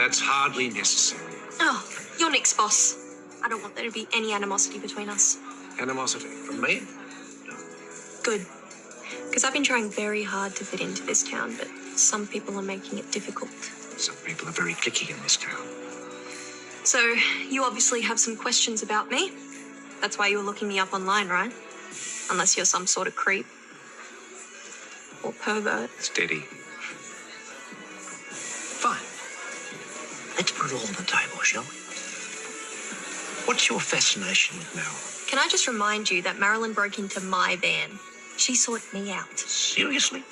That's hardly necessary. Oh, you're Nick's boss. I don't want there to be any animosity between us. Animosity from me? Good. Because I've been trying very hard to fit into this town, but some people are making it difficult. Some people are very picky in this town. So, you obviously have some questions about me. That's why you were looking me up online, right? Unless you're some sort of creep. Or pervert. Steady. Fine. Let's put it all on the table, shall we? What's your fascination with Marilyn? Can I just remind you that Marilyn broke into my van? She sought me out. Seriously?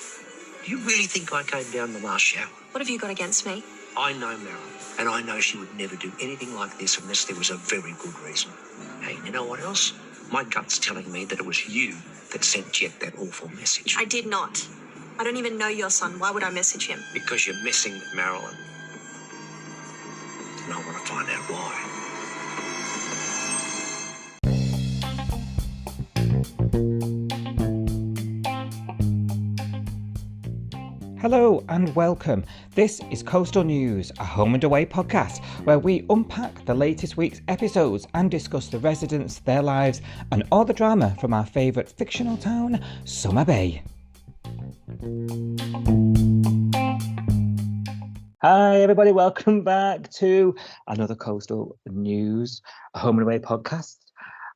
Do you really think I came down the last shower? What have you got against me? I know Marilyn, and I know she would never do anything like this unless there was a very good reason. Hey, you know what else? My gut's telling me that it was you that sent Jet that awful message. I did not. I don't even know your son. Why would I message him? Because you're messing with Marilyn. And I want to find out why. Hello and welcome. This is Coastal News, a home and away podcast where we unpack the latest week's episodes and discuss the residents, their lives, and all the drama from our favourite fictional town, Summer Bay. Hi everybody, welcome back to another Coastal News, a home and away podcast.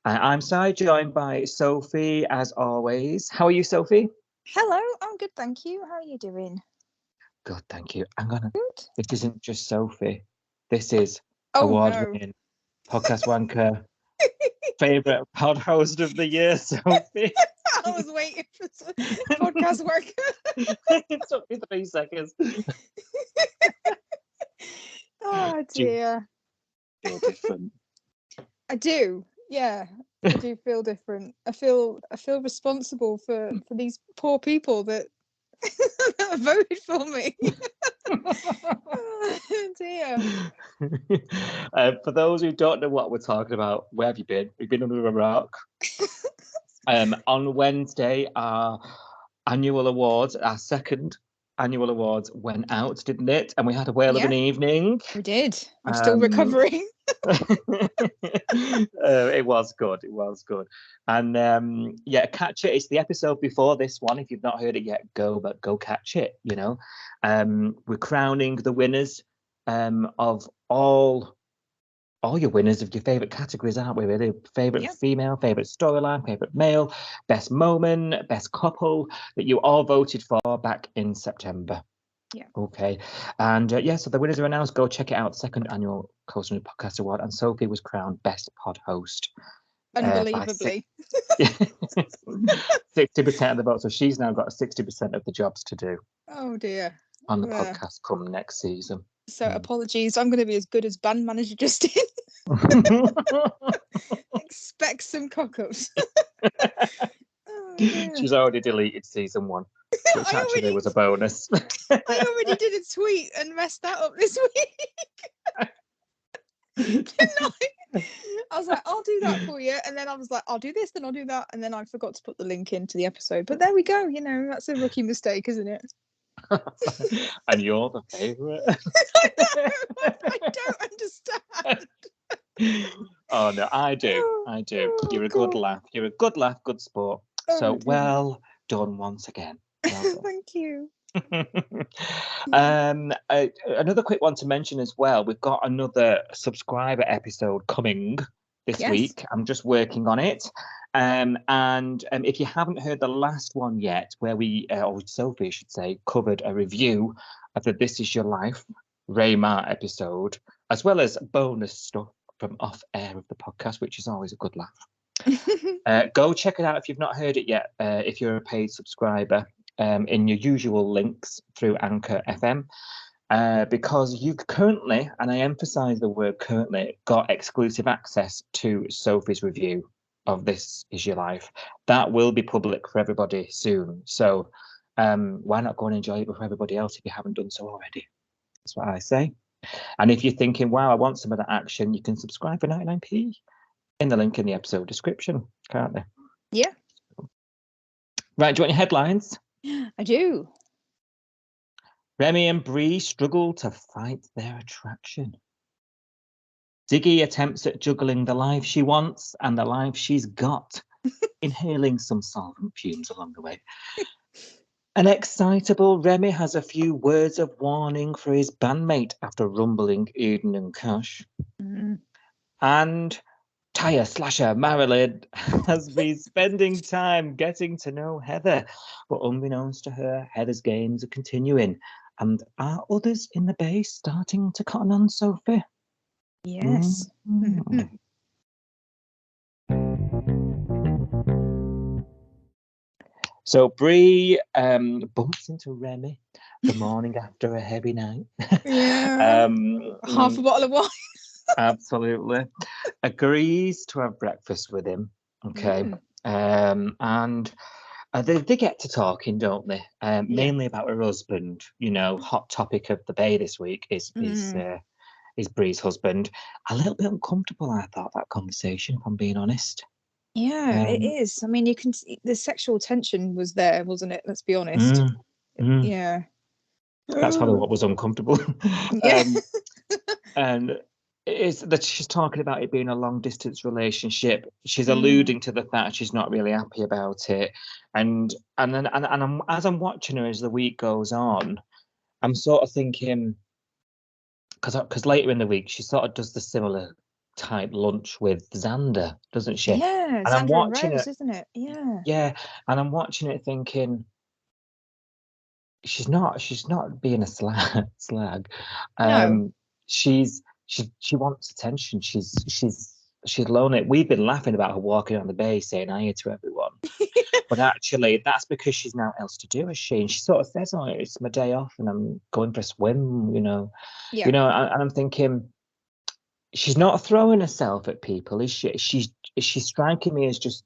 I'm Si, joined by Sophie as always. How are you, Sophie? Hello, I'm good, thank you. How are you doing? Good, thank you. I'm gonna. Good. This isn't just Sophie. This is award-winning podcast wanker, favourite pod host of the year, Sophie. I was waiting for some podcast work. It took me 3 seconds. Oh dear. Do you feel different? I do. Yeah, I do feel different. I feel responsible for these poor people that voted for me. Oh dear. For those who don't know what we're talking about, where have you been? We've been under a rock. On Wednesday, our annual awards, our second annual awards went out, didn't it? And we had a whale of an evening. We did. I'm still recovering. It was good. And catch it. It's the episode before this one. If you've not heard it yet, go catch it. We're crowning the winners of all your winners of your favorite categories, aren't we? Really, favorite female, favorite storyline, favorite male, best moment, best couple that you all voted for back in September. Yeah. Okay. And so the winners are announced. Go check it out. Second annual Coastal News Podcast Award. And Sophie was crowned best pod host. Unbelievably. 60% of the vote. So she's now got 60% of the jobs to do. Oh dear. On the podcast come next season. So apologies. I'm going to be as good as band manager Justin. Expect some cock-ups. She's already deleted sean 1. Which actually was a bonus. I already did a tweet and messed that up this week. Didn't I was like, I'll do that for you. And then I was like, I'll do this, then I'll do that. And then I forgot to put the link into the episode. But there we go. That's a rookie mistake, isn't it? And you're the favourite. I don't understand. Oh, no, I do. You're a good laugh. You're a good laugh, good sport. So well done once again. Well done. Thank you. Another quick one to mention as well. We've got another subscriber episode coming this week. I'm just working on it. And if you haven't heard the last one yet, where we, or Sophie should say, covered a review of the This Is Your Life Raymar episode, as well as bonus stuff from off air of the podcast, which is always a good laugh. Go check it out if you've not heard it yet. If you're a paid subscriber, in your usual links through Anchor FM, because you've currently, and I emphasize the word currently, got exclusive access to Sophie's review of This Is Your Life. That will be public for everybody soon. So why not go and enjoy it with everybody else if you haven't done so already? That's what I say. And if you're thinking, wow, I want some of that action, you can subscribe for 99p in the link in the episode description, can't they? Yeah. Right, do you want your headlines? I do. Remi and Bree struggle to fight their attraction. Ziggy attempts at juggling the life she wants and the life she's got, inhaling some solvent fumes along the way. An excitable Remi has a few words of warning for his bandmate after rumbling Eden and Cash. And tire slasher Marilyn has been spending time getting to know Heather, but unbeknownst to her, Heather's games are continuing. And are others in the base starting to cotton on Sophie? Yes. So Bree bumps into Remi the morning after a heavy night. Yeah. Half a bottle of wine. Absolutely. Agrees to have breakfast with him. Okay. And they get to talking, don't they? Mainly about her husband. You know, hot topic of the bay this week is Bree's husband. A little bit uncomfortable, I thought, that conversation, if I'm being honest. Yeah, it is. I mean, you can see the sexual tension was there, wasn't it? Let's be honest. Yeah. That's probably what was uncomfortable. Yeah. And it's that she's talking about it being a long distance relationship. She's alluding to the fact she's not really happy about it. And I'm, as I'm watching her as the week goes on, I'm sort of thinking, because later in the week she sort of does the similar type lunch with Xander, doesn't she? Yeah, And I'm Xander and watching Rose, it, isn't it? Yeah. yeah, and I'm watching it thinking, she's not being a slag. No. She wants attention. She's lonely. We've been laughing about her walking on the bay saying hiya to everyone. But actually that's because she's now else to do, is she? And she sort of says, oh, it's my day off and I'm going for a swim, you know. Yeah. You know, and I'm thinking, she's not throwing herself at people, is she? She's striking me as just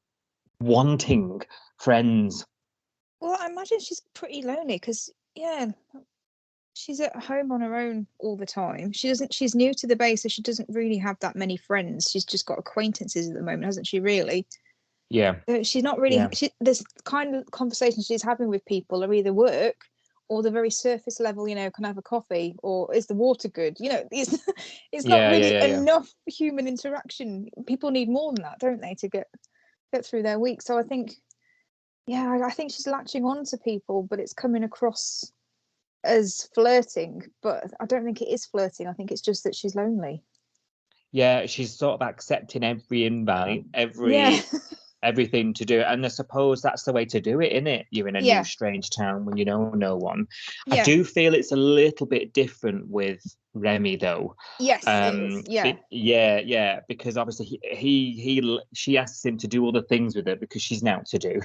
wanting friends. Well, I imagine she's pretty lonely because, yeah, she's at home on her own all the time. She's new to the base, so she doesn't really have that many friends. She's just got acquaintances at the moment, hasn't she, really? Yeah. She's not really, this kind of conversations she's having with people are either work or the very surface level, you know, can I have a coffee or is the water good? You know, it's not really enough human interaction. People need more than that, don't they, to get through their week. So I think, I think she's latching on to people, but it's coming across as flirting. But I don't think it is flirting. I think it's just that she's lonely. Yeah, she's sort of accepting every invite, everything to do it. And I suppose that's the way to do it, isn't it? You're in a new strange town when you know no one. I do feel it's a little bit different with Remi though. Yes, it is. Yeah, because obviously she asks him to do all the things with her because she's now to do.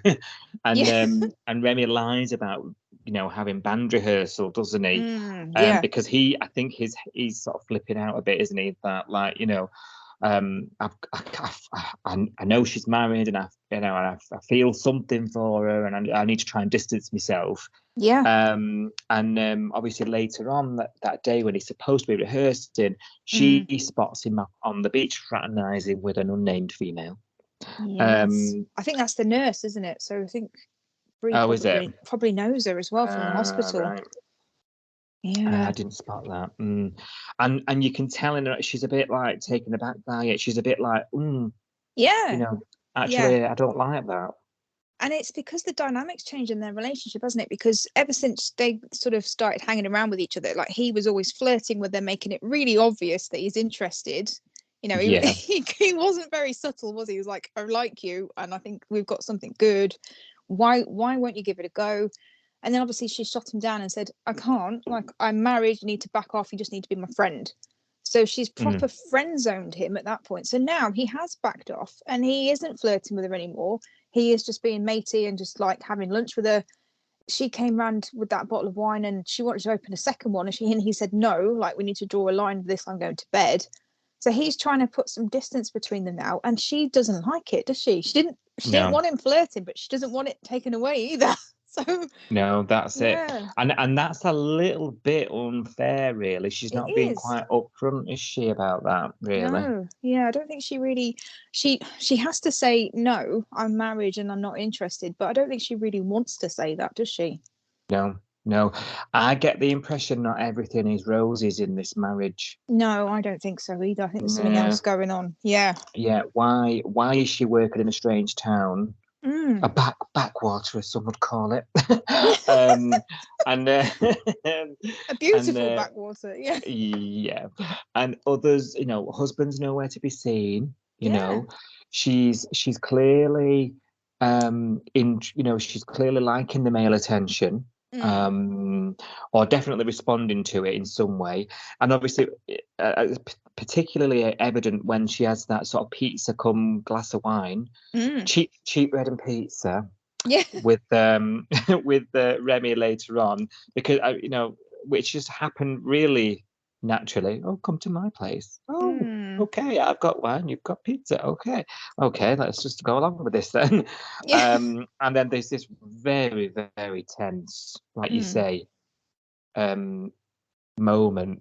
And Remi lies about, you know, having band rehearsal, doesn't he? Because I think he's sort of flipping out a bit, isn't he? That, like, you know, I know she's married, and I feel something for her, and I need to try and distance myself. And obviously later on that day when he's supposed to be rehearsing, she spots him on the beach fraternizing with an unnamed female. Yes. I think that's the nurse, isn't it? So I think Bree probably knows her as well from the hospital. Right. Yeah, I didn't spot that. And you can tell in her, she's a bit like taken aback by it. She's a bit like, you know, actually, I don't like that. And it's because the dynamics change in their relationship, hasn't it? Because ever since they sort of started hanging around with each other, like he was always flirting with them, making it really obvious that he's interested. You know, he wasn't very subtle, was he? He was like, I like you, and I think we've got something good. Why won't you give it a go? And then obviously she shot him down and said, I can't, like, I'm married, you need to back off, you just need to be my friend. So she's proper friend zoned him at that point. So now he has backed off and he isn't flirting with her anymore. He is just being matey and just like having lunch with her. She came round with that bottle of wine and she wanted to open a second one, and he said no, like, we need to draw a line with this, I'm going to bed. So he's trying to put some distance between them now, and she doesn't like it, does she? She didn't want him flirting, but she doesn't want it taken away either. So no, that's it. And that's a little bit unfair, really. She's not being quite upfront, is she, about that, really? No, I don't think she really, she has to say, no, I'm married and I'm not interested, but I don't think she really wants to say that, does she? No, No, I get the impression not everything is roses in this marriage. No, I don't think so either. I think there's something Yeah. else going on. Yeah. Yeah. Why is she working in a strange town? A backwater, as some would call it. and A beautiful and backwater. Yeah. yeah, and others, husbands nowhere to be seen. Yeah. She's clearly she's clearly liking the male attention, or definitely responding to it in some way. And obviously particularly evident when she has that sort of pizza come glass of wine, cheap bread and pizza, Yeah. with with Remi later on, because which just happened really naturally. Oh, come to my place. Oh, okay, I've got wine, you've got pizza. Okay, let's just go along with this then. Yeah. And then there's this very, very tense, like you say, moment,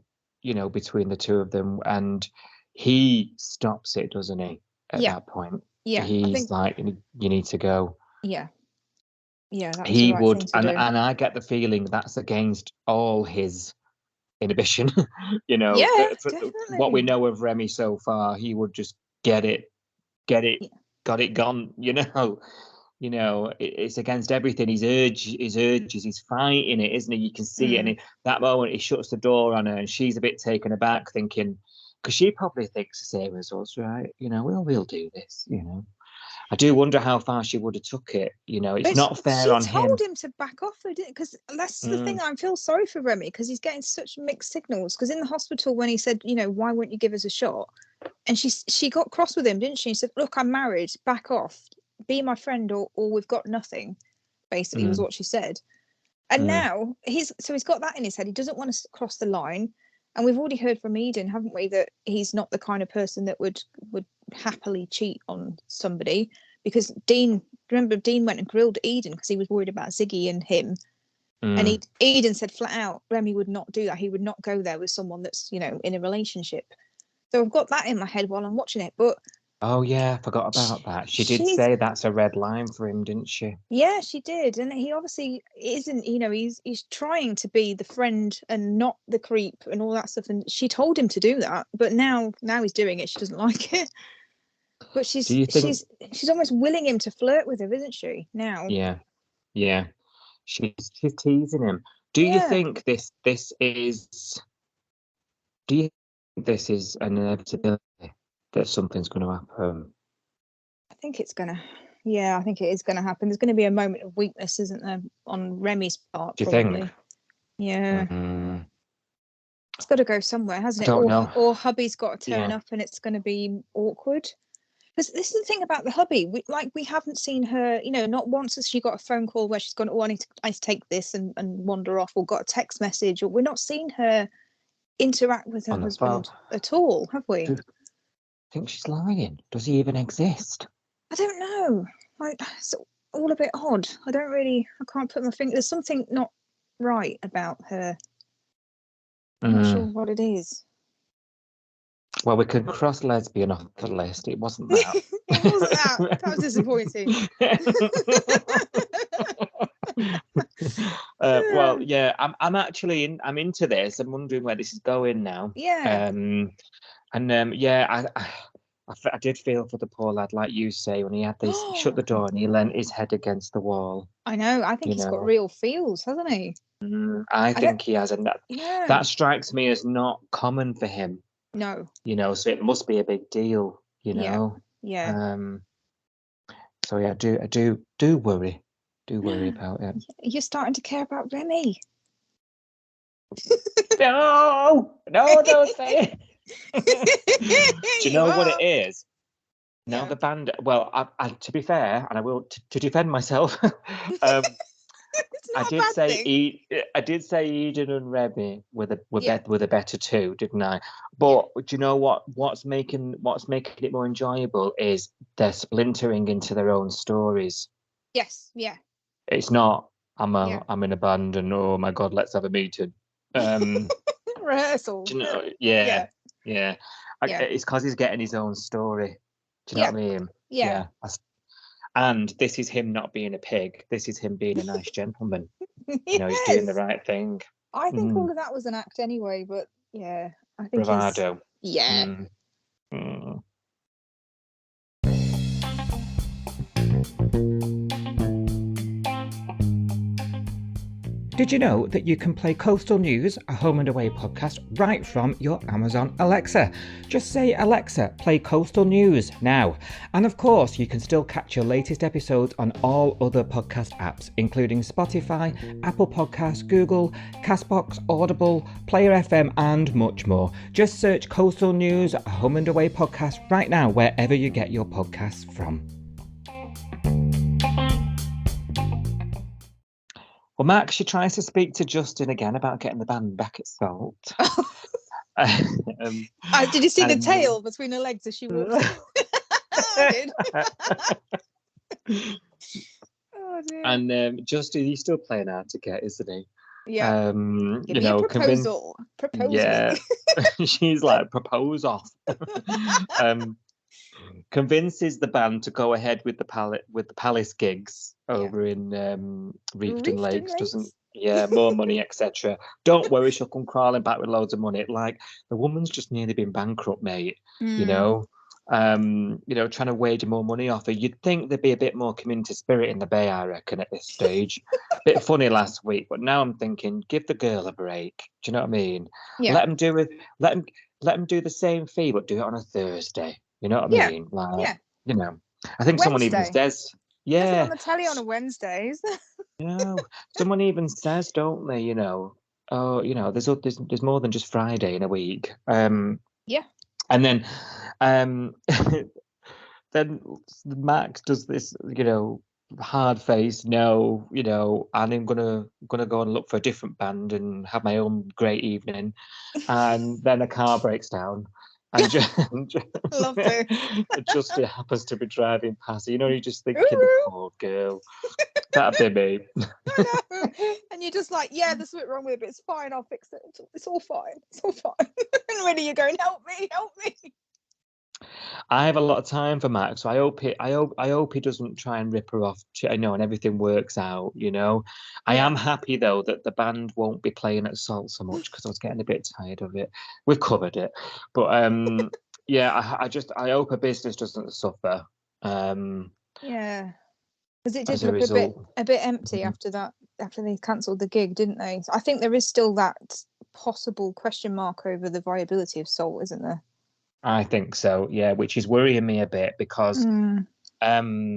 between the two of them, and he stops it, doesn't he? At that point, he's like, "You need to go." Yeah. Yeah, that was the He right thing would, to do. and I get the feeling that's against all his inhibition. Yeah, What we definitely. know of Remi so far, he would just get it, got it gone. It's against everything. His urges, he's fighting it, isn't he? You can see it, and that moment he shuts the door on her, and she's a bit taken aback, thinking, because she probably thinks the same as us, right? We'll do this. I do wonder how far she would have took it. It's not fair on him. She told him to back off, though, didn't? Because that's the thing. I feel sorry for Remi because he's getting such mixed signals. Because in the hospital, when he said, why won't you give us a shot? And she got cross with him, didn't she? She said, look, I'm married. Back off. Be my friend, or we've got nothing. Basically, was what she said. And now he's got that in his head. He doesn't want to cross the line. And we've already heard from Eden, haven't we, that he's not the kind of person that would happily cheat on somebody, because Dean went and grilled Eden because he was worried about Ziggy and him. And Eden said flat out, Remi would not do that. He would not go there with someone that's, in a relationship. So I've got that in my head while I'm watching it. But oh yeah, I forgot about that. She did say that's a red line for him, didn't she? Yeah, she did. And he obviously isn't, he's trying to be the friend and not the creep and all that stuff. And she told him to do that, but now he's doing it. She doesn't like it. But she's almost willing him to flirt with her, isn't she? Now. Yeah. She's teasing him. Do you think this is an inevitability that something's going to happen? I think it's gonna. Yeah, I think it is going to happen. There's going to be a moment of weakness, isn't there, on Remi's part? Do you probably. think? Yeah. It's got to go somewhere, hasn't it? I don't know. Or hubby's got to turn up, and it's going to be awkward. Because this is the thing about the hubby. We haven't seen her. Not once has she got a phone call where she's gone, "Oh, I need to take this and wander off," or got a text message, or we're not seeing her interact with her husband at all, have we? I think she's lying. Does he even exist? I don't know. It's all a bit odd. I can't put my finger. There's something not right about her. I'm not sure what it is. Well, we can cross lesbian off the list. It wasn't that. It wasn't that. That was disappointing. Well, yeah, I'm actually I'm into this. I'm wondering where this is going now. Yeah. I did feel for the poor lad, like you say, when he had this, he shut the door and he leant his head against the wall. I know. I think he's got real feels, hasn't he? I think he has, and that strikes me as not common for him. No. So it must be a big deal. Yeah. So yeah, I do worry. Do worry about it. You're starting to care about Remi. No, don't say it. Do you know what it is? Now the band. Well, I to be fair, and I will to defend myself. I did say Eden and Remi were the better two, didn't I? But do you know what? What's making it more enjoyable is they're splintering into their own stories. Yes. Yeah. It's not. I'm in a band and oh my god, let's have a meeting. Rehearsal. Yeah. It's because he's getting his own story. Do you know what I mean? Yeah. And this is him not being a pig. This is him being a nice gentleman. You know, he's Yes. doing the right thing. I think all of that was an act anyway, but yeah, I think Bravado. Yeah. Did you know that you can play Coastal News, a home and away podcast, right from your Amazon Alexa? Just say, Alexa, play Coastal News now. And of course, you can still catch your latest episodes on all other podcast apps, including Spotify, Apple Podcasts, Google, Castbox, Audible, Player FM, and much more. Just search Coastal News, a home and away podcast right now, wherever you get your podcasts from. Well, Max, she tries to speak to Justin again about getting the band back at Salt. Did you see the tail between her legs as she walked? I did. Oh dear. And Justin, he's still playing hard to get, isn't he? Yeah. Give me a proposal. Propose yeah. me. She's like, propose off. Convinces the band to go ahead with the Palace gigs over in Reefton Lakes. Doesn't more money, etc. Don't worry, she'll come crawling back with loads of money. Like, the woman's just nearly been bankrupt, mate. You know, trying to wage more money off her. You'd think there'd be a bit more community spirit in the Bay, I reckon, at this stage. Bit funny last week, but now I'm thinking, give the girl a break. Do you know what I mean? Yeah. Let them do the same fee, but do it on a Thursday. You know what I mean? Like, I think someone even says, yeah, on the telly on a Wednesdays. Someone even says, don't they? There's more than just Friday in a week. And then, then Max does this, hard face. No, and I'm gonna go and look for a different band and have my own great evening. And then a car breaks down. And Love it. Justin happens to be driving past. You're just thinking, the poor girl. That'd be me. I know. And you're just like, yeah, there's something wrong with it, but it's fine. I'll fix it. It's all fine. It's all fine. And really, you're going, help me. I have a lot of time for Max, so I hope he doesn't try and rip her off. And everything works out. I am happy though that the band won't be playing at Salt so much, because I was getting a bit tired of it. We've covered it, but I hope her business doesn't suffer. Because it did look a bit empty after that. After they cancelled the gig, didn't they? So I think there is still that possible question mark over the viability of Salt, isn't there? I think so, yeah, which is worrying me a bit, because that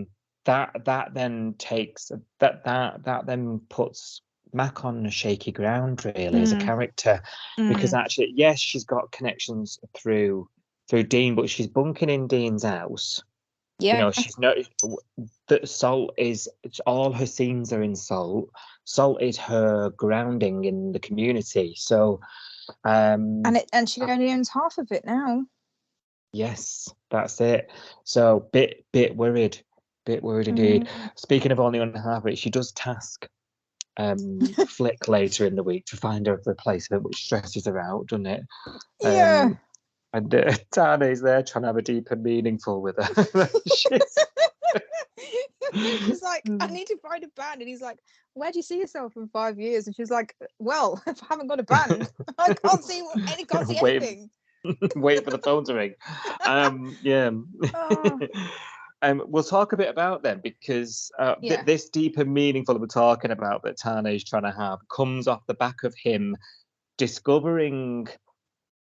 then takes that then puts Mac on a shaky ground, really, as a character, because actually, yes, she's got connections through Dean, but she's bunking in Dean's house. She's not that Salt is, all her scenes are in Salt. Salt is her grounding in the community. So and she only owns half of it now. Yes, that's it. So bit worried indeed. Speaking of only on half of it, she does task Flick later in the week to find a replacement, which stresses her out, doesn't it? And Tane's there trying to have a deep and meaningful with her. She's like, I need to find a band, and he's like, where do you see yourself in 5 years? And she's like, well, if I haven't got a band, I can't see anything. Wait for the phone to ring. We'll talk a bit about them, because this deep and meaningful that we're talking about that Tane is trying to have comes off the back of him discovering,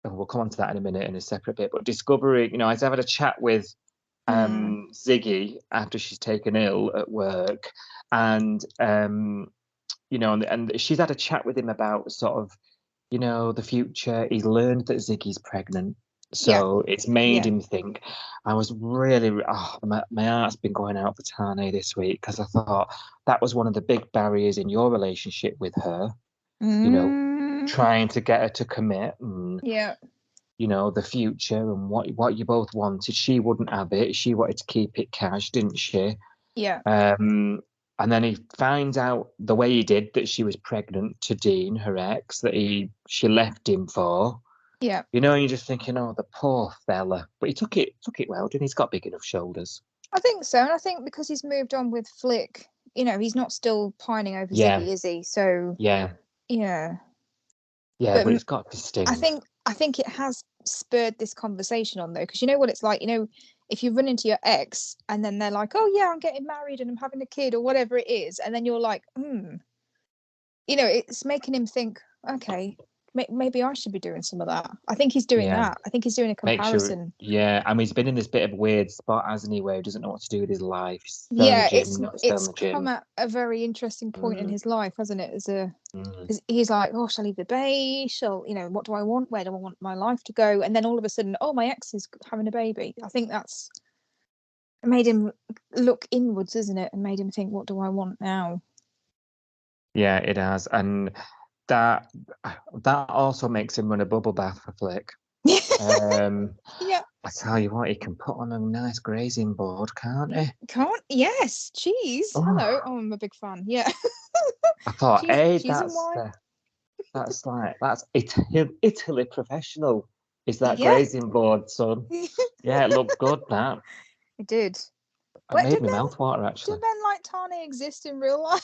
we'll come on to that in a minute in a separate bit, but discovering, I've had a chat with Ziggy after she's taken ill at work, and and she's had a chat with him about sort of, the future. He's learned that Ziggy's pregnant, so it's made him think. I was really, my heart's been going out for Tane this week, because I thought that was one of the big barriers in your relationship with her. Trying to get her to commit, and the future and what you both wanted. She wouldn't have it. She wanted to keep it cash, didn't she? And then he finds out the way he did that she was pregnant to Dean, her ex, that she left him for. And you're just thinking, oh, the poor fella. But he took it well, didn't he? He's got big enough shoulders. I think so, and I think because he's moved on with Flick, he's not still pining over Yeah. Ziggy, is he? So Yeah. yeah. Yeah, but it's got to sting. I think it has spurred this conversation on, though, because you know what it's like. If you run into your ex and then they're like, "Oh yeah, I'm getting married and I'm having a kid," or whatever it is, and then you're like, it's making him think, okay, maybe I should be doing some of that. I think he's doing that. I think he's doing a comparison. He's been in this bit of a weird spot, hasn't he, where he doesn't know what to do with his life. He's It's come at a very interesting point in his life, hasn't it? He's like, oh, shall I leave the bay? What do I want? Where do I want my life to go? And then all of a sudden, oh, my ex is having a baby. I think that's made him look inwards, isn't it? And made him think, what do I want now? Yeah, it has. And that also makes him run a bubble bath for Flick. Yeah. I tell you what, he can put on a nice grazing board, can't he? Can't? Yes, cheese. Oh. Hello. Oh, I'm a big fan. Yeah. I thought, that's Italy professional. Is that grazing board, son? Yeah, it looked good. That it did. It made my mouth water, actually. Do men like Tane exist in real life?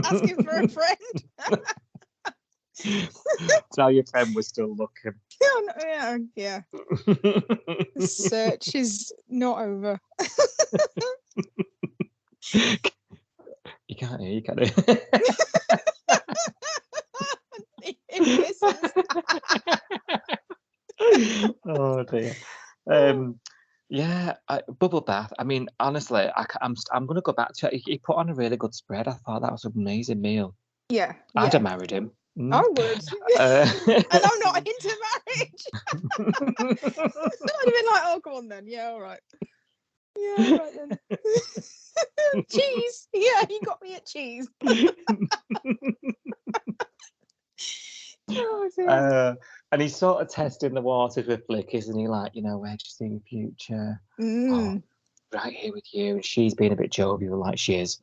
Asking for a friend. Tell your friend we're still looking. Yeah. The search is not over. You can't hear, can you? Oh dear. Bubble bath. I mean, honestly, I'm gonna go back to it. He put on a really good spread. I thought that was an amazing meal. Yeah. I'd have married him. I would. And I'm not into marriage. I'd have been like, oh, go on then. Yeah, all right. Yeah, all right then. Cheese. Yeah, he got me at cheese. Oh, dear. And he's sort of testing the waters with Flick, isn't he? Like, where do you see your future? Oh, right here with you. And she's being a bit jovial, like she is.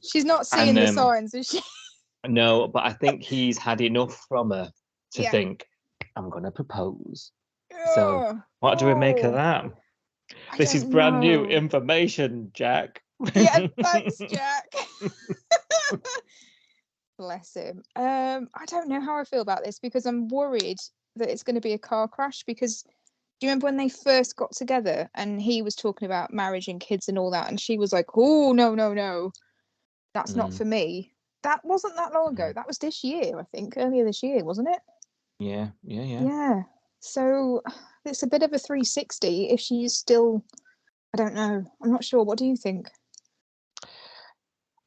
She's not seeing the signs, is she? No, but I think he's had enough from her to think, I'm going to propose. So what do we make of that? This is brand new information, Jack. Yeah, thanks, Jack. Bless him. I don't know how I feel about this because I'm worried that it's going to be a car crash because do you remember when they first got together and he was talking about marriage and kids and all that and she was like, oh, no. That's not for me. That wasn't that long ago. That was this year, I think. Earlier this year, wasn't it? Yeah. Yeah. So it's a bit of a 360 if she's still, I don't know. I'm not sure. What do you think?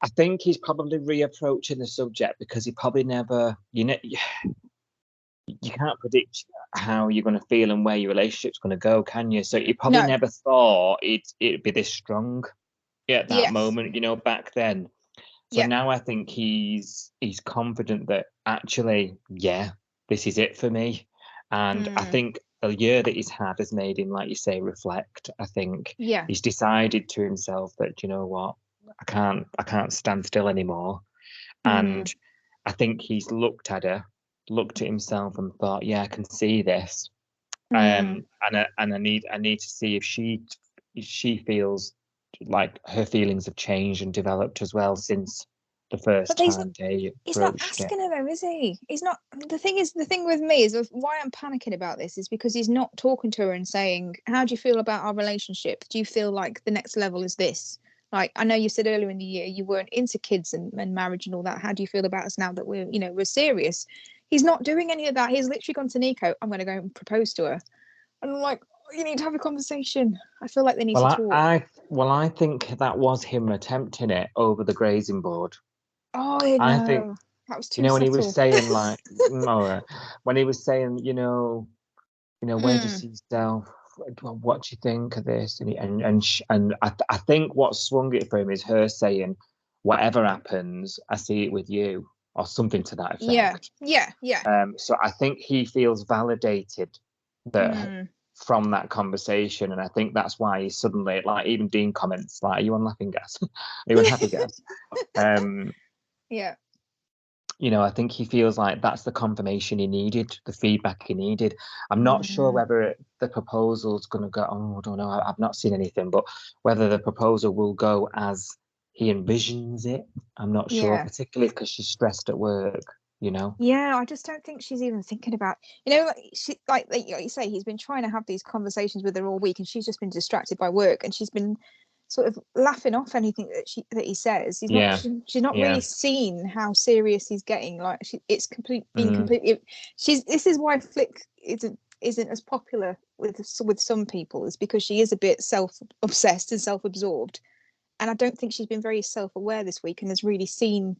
I think he's probably reapproaching the subject because he probably never, you can't predict how you're going to feel and where your relationship's going to go, can you? So he probably never thought it'd be this strong at that moment, back then. So now I think he's confident that actually, this is it for me. And I think the year that he's had has made him, like you say, reflect. I think he's decided to himself that, you know what, I can't stand still anymore. And I think he's looked at himself and thought, I can see this. And I need to see if she feels like her feelings have changed and developed as well since the first time they he's not asking her though, is he? He's not. The thing with me is why I'm panicking about this is because he's not talking to her and saying, how do you feel about our relationship? Do you feel like the next level is this? Like, I know you said earlier in the year you weren't into kids and marriage and all that. How do you feel about us now that we're serious? He's not doing any of that. He's literally gone to Nico, I'm going to go and propose to her. And I'm like, you need to have a conversation. I feel like they need to talk. I think that was him attempting it over the grazing board. Oh, I think that was too subtle. When he was saying like, when he was saying, where do you see yourself? What do you think of this? And I think what swung it for him is her saying, whatever happens, I see it with you, or something to that effect. Yeah. So I think he feels validated that from that conversation, and I think that's why he suddenly, like, even Dean comments like, "Are you on laughing gas? Are you on happy gas?" Yeah. you know, I think he feels like that's the confirmation he needed, the feedback he needed. I'm not sure whether the proposal's going to go, I don't know, I've not seen anything, but whether the proposal will go as he envisions it, I'm not sure, particularly because she's stressed at work, you know? Yeah, I just don't think she's even thinking about, like you say, he's been trying to have these conversations with her all week, and she's just been distracted by work, and she's been sort of laughing off anything that he says. She's not really seen how serious he's getting. Like it's been completely. This is why Flick isn't as popular with some people, is because she is a bit self-obsessed and self-absorbed, and I don't think she's been very self-aware this week and has really seen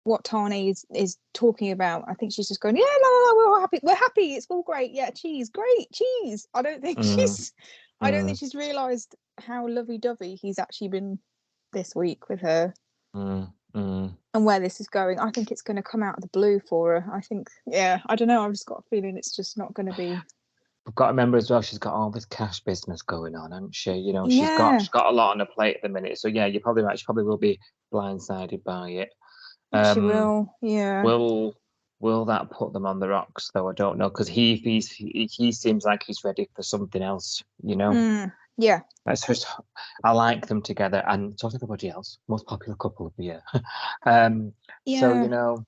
what Tane is talking about. I think she's just going, yeah, no, we're happy, it's all great, yeah, cheese, great cheese. I don't think she's realised how lovey-dovey he's actually been this week with her, and where this is going. I think it's going to come out of the blue for her. I think, I don't know, I've just got a feeling it's just not going to be. We've got to remember as well, she's got all this cash business going on, hasn't she? You know, she's got a lot on her plate at the minute. So yeah, you're probably right. She probably will be blindsided by it. She will, yeah. Will that put them on the rocks though? I don't know, because he seems like he's ready for something else, you know. Yeah. I like them together, and so everybody else, most popular couple of the year. Yeah. So you know,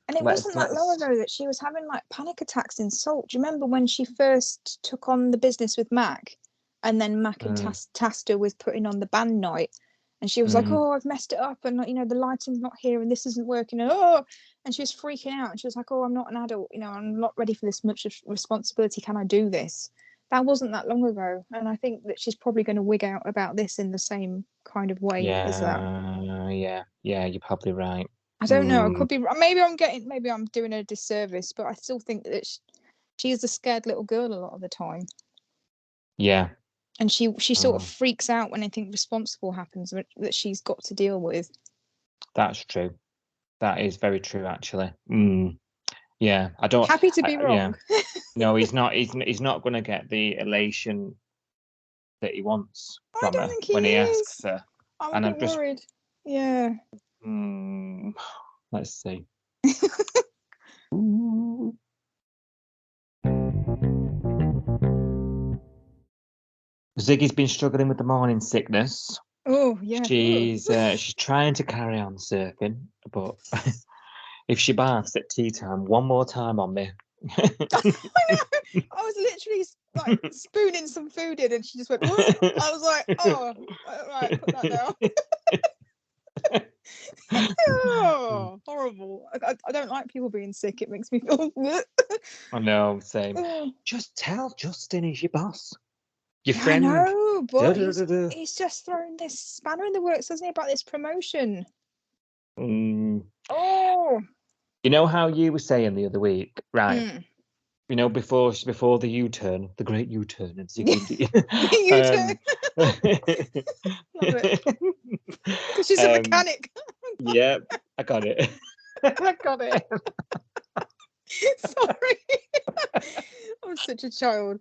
and it wasn't that long ago that she was having like panic attacks in Salt. Do you remember when she first took on the business with Mac, and then Mac and tasked her with putting on the band night? And she was like, oh, I've messed it up, and the lighting's not here, and this isn't working, and she was freaking out, and she was like, oh, I'm not an adult, I'm not ready for this much responsibility, can I do this? That wasn't that long ago, and I think that she's probably going to wig out about this in the same kind of way as that. Yeah, you're probably right. I don't know, it could be, maybe I'm doing her a disservice, but I still think that she is a scared little girl a lot of the time. Yeah. And she sort of freaks out when anything responsible happens that she's got to deal with. That's true. That is very true, actually. Yeah, I don't. Happy to be wrong. Yeah. No, he's not. He's not going to get the elation that he wants from her when he asks her. I'm a bit worried. Yeah. Let's see. Ziggy's been struggling with the morning sickness. Oh, yeah. She's trying to carry on surfing, but if she barks at tea time one more time on me. I was literally like spooning some food in, and she just went. I was like, oh, right, put that down. Oh, horrible. I don't like people being sick. It makes me feel. I know, same. Just tell Justin he's your boss. Your friend. I know, but he's just throwing this spanner in the works, doesn't he, about this promotion? Oh. You know how you were saying the other week, right? You know, before the U-turn, the great U-turn of Ziggy. U-turn. Love it. Because she's a mechanic. Yeah, I got it. I got it. Sorry. I'm such a child.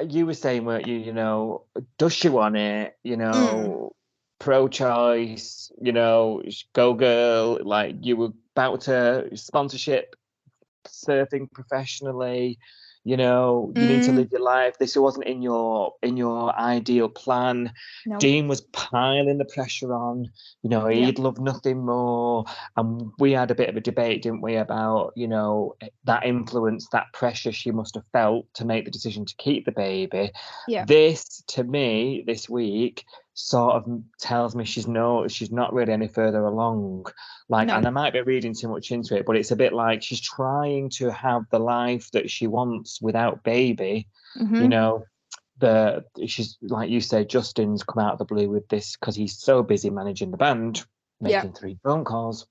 You were saying, weren't you? You know, does she want it? You know, pro-choice. You know, go girl. Like you were about to sponsorship, surfing professionally. You know, you need to live your life. This wasn't in your ideal plan. No. Dean was piling the pressure on. You know, he'd love nothing more. And we had a bit of a debate, didn't we, about, you know, that influence, that pressure she must have felt to make the decision to keep the baby. Yeah. This, to me, this week, sort of tells me she's not really any further along. Like, and I might be reading too much into it, but it's a bit like she's trying to have the life that she wants without baby. You know, she's, like you say, Justin's come out of the blue with this because he's so busy managing the band, making 3 phone calls,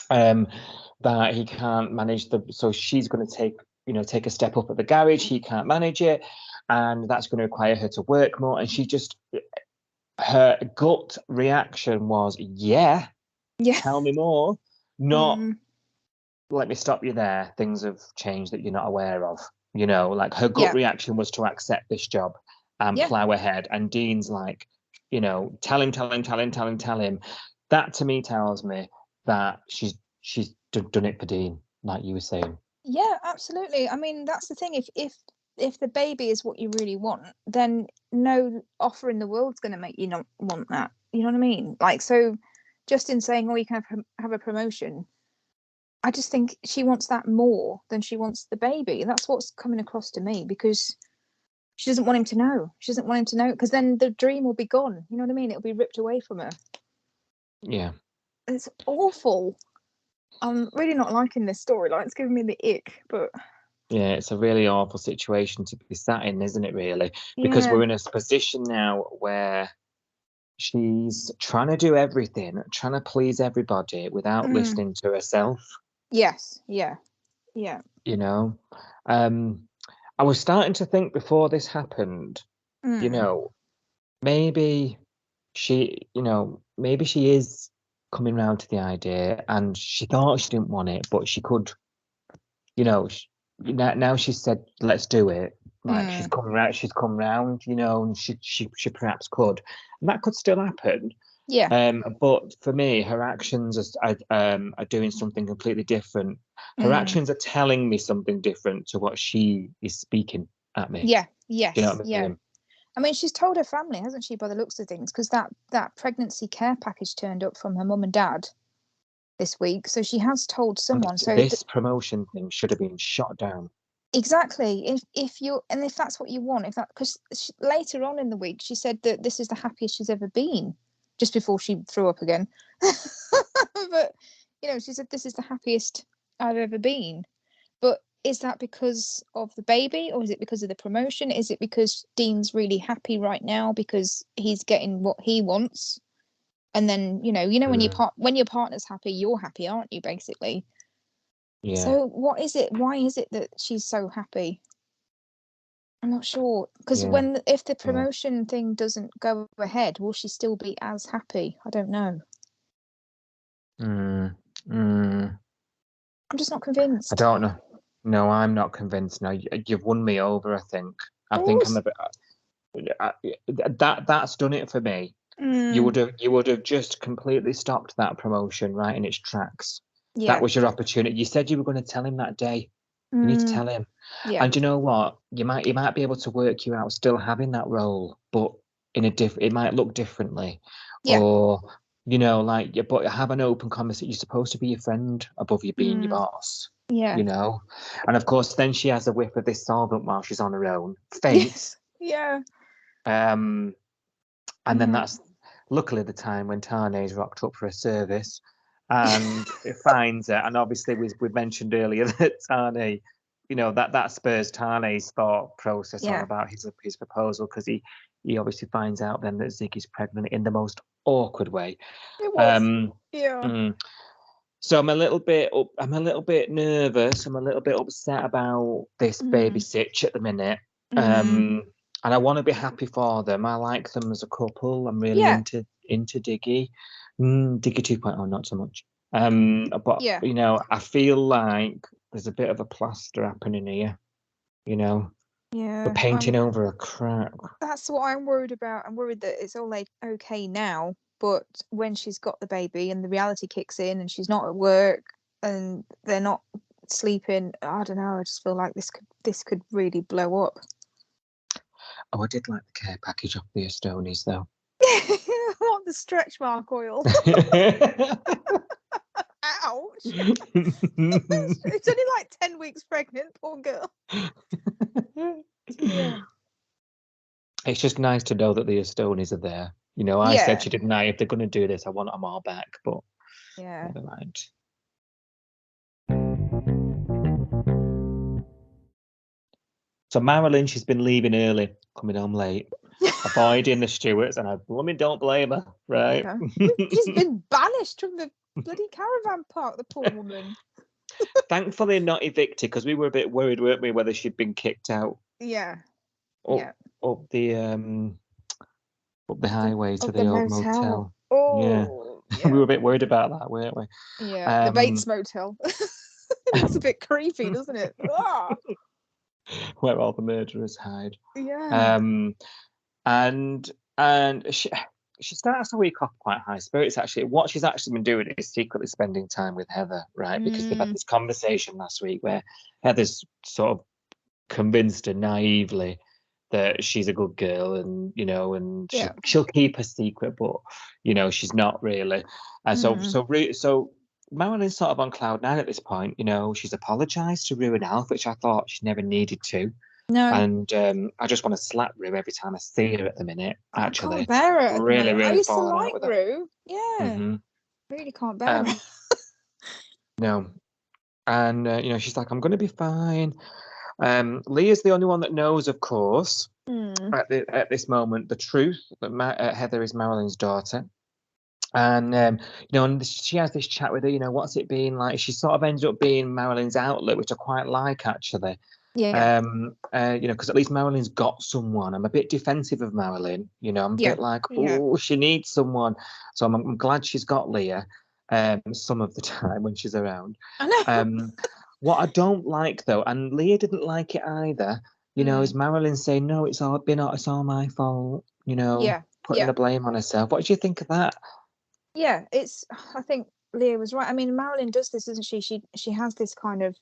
that he can't manage so she's going to take a step up at the garage. He can't manage it, and that's going to require her to work more. And her gut reaction was, tell me more, not let me stop you there, things have changed that you're not aware of. You know, like her gut reaction was to accept this job and plow ahead. And Dean's like, you know, tell him. that to me tells me that she's done it for Dean, like you were saying. Yeah, absolutely. I mean, that's the thing. If the baby is what you really want, then no offer in the world's going to make you not want that. You know what I mean? Like, so just in saying, oh, you can have a promotion, I just think she wants that more than she wants the baby. That's what's coming across to me, because she doesn't want him to know. She doesn't want him to know, because then the dream will be gone. You know what I mean? It'll be ripped away from her. Yeah. It's awful. I'm really not liking this storyline. It's giving me the ick, but yeah, it's a really awful situation to be sat in, isn't it, really? Because we're in a position now where she's trying to do everything, trying to please everybody without listening to herself. Yes, yeah. You know, I was starting to think before this happened, you know, maybe maybe she is coming round to the idea, and she thought she didn't want it, but she could, now she's said, let's do it. Like she's come round, and she perhaps could, and that could still happen. Yeah. But for me, her actions are doing something completely different. Her actions are telling me something different to what she is speaking at me. Yeah. Yes. Do you know what I mean? Yeah. I mean, she's told her family, hasn't she, by the looks of things, because that pregnancy care package turned up from her mum and dad this week. So she has told someone. So this promotion thing should have been shot down. Exactly. If that's what you want, because later on in the week she said that this is the happiest she's ever been, just before she threw up again. But she said this is the happiest I've ever been. But is that because of the baby, or is it because of the promotion? Is it because Dean's really happy right now because he's getting what he wants? And then when your partner's happy, you're happy, aren't you? Basically. Yeah. So what is it? Why is it that she's so happy? I'm not sure, because if the promotion thing doesn't go ahead, will she still be as happy? I don't know. I'm just not convinced. I don't know. No, I'm not convinced. No, you've won me over. I think I'm a bit. That's done it for me. You would have just completely stopped that promotion right in its tracks. Yeah. That was your opportunity. You said you were going to tell him that day. You need to tell him. Yeah. And you know what? You might be able to work you out still having that role, but it might look differently. Yeah. Or but have an open conversation. You're supposed to be your friend above you being your boss. Yeah. And of course, then she has a whiff of this solvent while she's on her own. Faints. Yeah. And then that's luckily the time when Tane's rocked up for a service, and it finds her. And obviously, we mentioned earlier that Tane, that spurs Tane's thought process on about his proposal, because he obviously finds out then that Ziggy's pregnant in the most awkward way. It was. So I'm a little bit nervous. I'm a little bit upset about this baby sitch at the minute. And I want to be happy for them. I like them as a couple. I'm really into Diggy. Diggy 2.0, not so much. But I feel like there's a bit of a plaster happening here. We're painting over a crack. That's what I'm worried about. I'm worried that it's all okay now, but when she's got the baby and the reality kicks in and she's not at work and they're not sleeping, I don't know. I just feel like this could really blow up. Oh, I did like the care package off the Estonies, though. What, the stretch mark oil? Ouch. It's only like 10 weeks pregnant, poor girl. Yeah. It's just nice to know that the Estonies are there. I said to didn't I, if they're going to do this, I want them all back, but never mind. So Marilyn, she's been leaving early, coming home late, avoiding the stewards, and I don't blame her, right? Yeah. She's been banished from the bloody caravan park, the poor woman. Thankfully not evicted, because we were a bit worried, weren't we, whether she'd been kicked out. Yeah. Up the highway to the old motel. Oh, yeah. We were a bit worried about that, weren't we? Yeah, the Bates Motel. It's a bit creepy, doesn't it? Where all the murderers hide. Yeah. And she starts the week off quite high spirits, actually. What she's actually been doing is secretly spending time with Heather, right? Because they've had this conversation last week where Heather's sort of convinced her naively that she's a good girl, and and she'll keep a secret, but she's not really. And so Marilyn's sort of on cloud nine at this point. She's apologized to Rue and Alf, which I thought she never needed to. No. And I just want to slap Rue every time I see her at the minute. Actually, I can't bear her. Really I used to falling out like with her. Rue. Yeah. Really can't bear her. No. And she's like, I'm going to be fine. Leah's the only one that knows, of course, at this moment, the truth that Heather is Marilyn's daughter. And and she has this chat with her. What's it been like? She sort of ends up being Marilyn's outlet, which I quite like, actually. Yeah. Because at least Marilyn's got someone. I'm a bit defensive of Marilyn. I'm a bit like, oh, she needs someone. So I'm glad she's got Leah. Some of the time when she's around. I know. What I don't like, though, and Leah didn't like it either, is Marilyn saying, no, it's all my fault, putting the blame on herself. What do you think of that? Yeah, I think Leah was right. I mean, Marilyn does this, doesn't she? She has this kind of,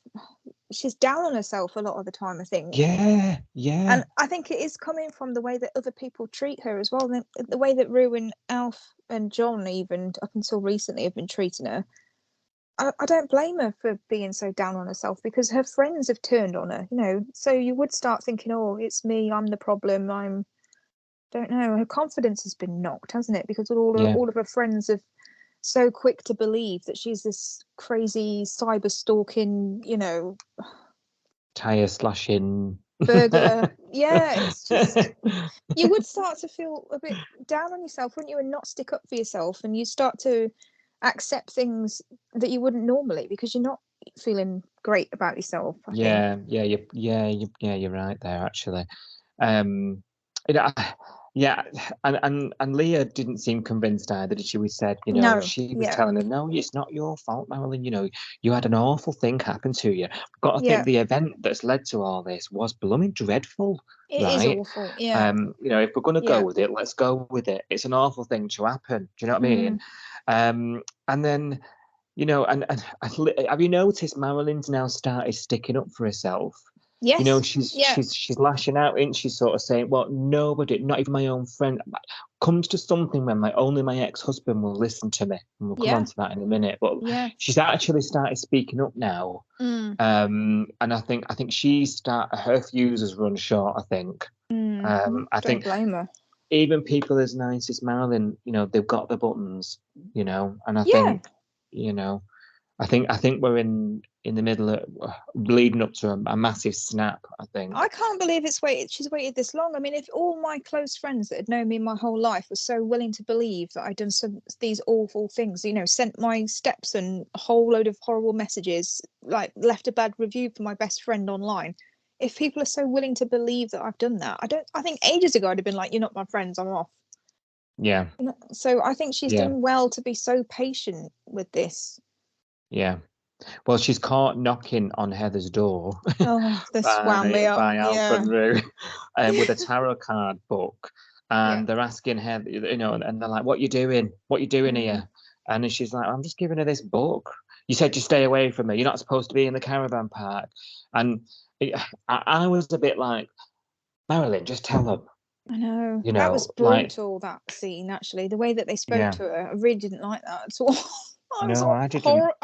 she's down on herself a lot of the time, I think. Yeah. And I think it is coming from the way that other people treat her as well. The way that Rue and Alf and John, even up until recently, have been treating her. I don't blame her for being so down on herself, because her friends have turned on her, so you would start thinking, oh, it's me, I'm the problem, don't know, her confidence has been knocked, hasn't it? Because all of her friends are so quick to believe that she's this crazy cyber stalking, tire slashing burglar. Yeah, it's just, you would start to feel a bit down on yourself, wouldn't you, and not stick up for yourself, and you start to accept things that you wouldn't normally, because you're not feeling great about yourself. I think. You're right there, actually. And Leah didn't seem convinced either, did she? We said, No, she was telling her, no, it's not your fault, Marilyn. You had an awful thing happen to you. I've got to think the event that's led to all this was blooming dreadful. It right? is awful. Yeah. If we're going to go with it, let's go with it. It's an awful thing to happen. Do you know what I mean? And then, and have you noticed Marilyn's now started sticking up for herself? Yes. She's lashing out, and she's sort of saying, well, nobody, not even my own friend, comes to something when only my ex-husband will listen to me. And we'll come on to that in a minute. But she's actually started speaking up now. And I think her fuse has run short, I think. I don't blame her. Even people as nice as Marilyn, they've got the buttons, and I think, I think we're in the middle of leading up to a massive snap. I think. I can't believe she's waited this long. I mean, if all my close friends that had known me my whole life were so willing to believe that I'd done these awful things, sent my stepson a whole load of horrible messages, like left a bad review for my best friend online. If people are so willing to believe that I've done that, I think ages ago I'd have been like, you're not my friends, I'm off. Yeah. So I think she's done well to be so patient with this. Yeah. Well, she's caught knocking on Heather's door. Oh, this wound me up. By Alf and Rue, with a tarot card book. And they're asking Heather, and they're like, what you doing? What you doing here? And she's like, I'm just giving her this book. You said you stay away from me. You're not supposed to be in the caravan park. And I was a bit like, Marilyn, just tell them. I know. That was brutal, that scene, actually. The way that they spoke to her, I really didn't like that at all. I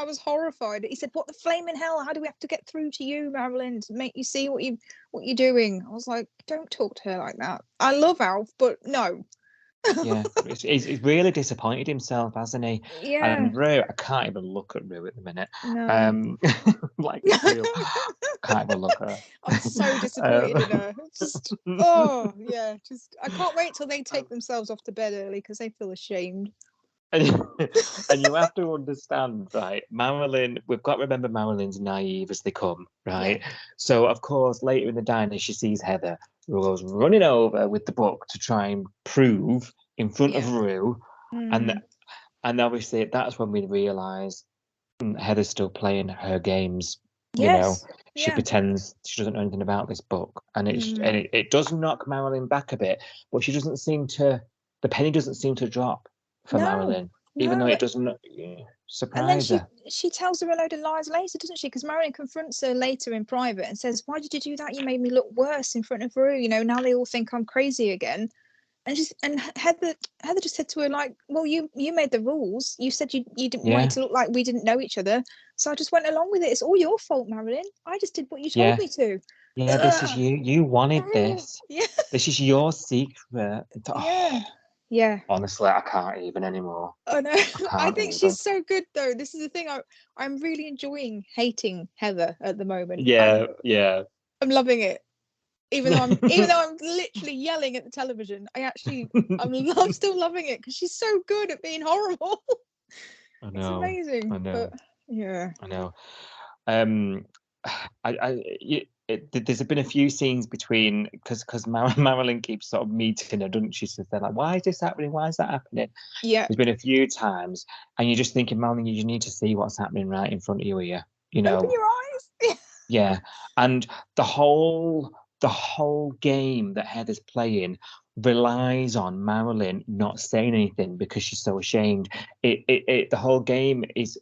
was horrified. He said, what the flaming hell? How do we have to get through to you, Marilyn, to make you see what you're doing? I was like, don't talk to her like that. I love Alf, but no. He's really disappointed himself, hasn't he? Yeah. And Rue, I can't even look at Rue at the minute. No. Like it's real. Can't even look at her. I'm so disappointed in her. I can't wait till they take themselves off to bed early, because they feel ashamed. And you have to understand, right? Marilyn, we've got to remember Marilyn's naive as they come, right? Yeah. So, of course, later in the diner, she sees Heather, who goes running over with the book to try and prove in front of Rue. And obviously, that's when we realise Heather's still playing her games. Yes. She pretends she doesn't know anything about this book. And it does knock Marilyn back a bit, but she doesn't seem to the penny doesn't seem to drop for No, Marilyn, even though no. it doesn't And surprise then her. she tells her a load of lies later, doesn't she? Because Marilyn confronts her later in private and says, "Why did you do that? You made me look worse in front of Rue. You know, now they all think I'm crazy again." And Heather just said to her, like, "Well, you made the rules. You said you didn't want it to look like we didn't know each other, so I just went along with it. It's all your fault, Marilyn. I just did what you told me to." Yeah, this is you. You wanted this. Yeah. This is your secret. Yeah. Yeah. Honestly, I can't even anymore. I know. I think even. she's so good, though. This is the thing. I'm really enjoying hating Heather at the moment. Yeah. I'm loving it. Even though I'm literally yelling at the television, I'm still loving it because she's so good at being horrible. I know. It's amazing. I know. But yeah. I know. There's been a few scenes between because Marilyn keeps sort of meeting her, doesn't she? So they're like, "Why is this happening? Why is that happening?" Yeah. There's been a few times, and you're just thinking, Marilyn, you need to see what's happening right in front of you here. You know. Open your eyes. Yeah, and the whole game that Heather's playing relies on Marilyn not saying anything because she's so ashamed. The whole game is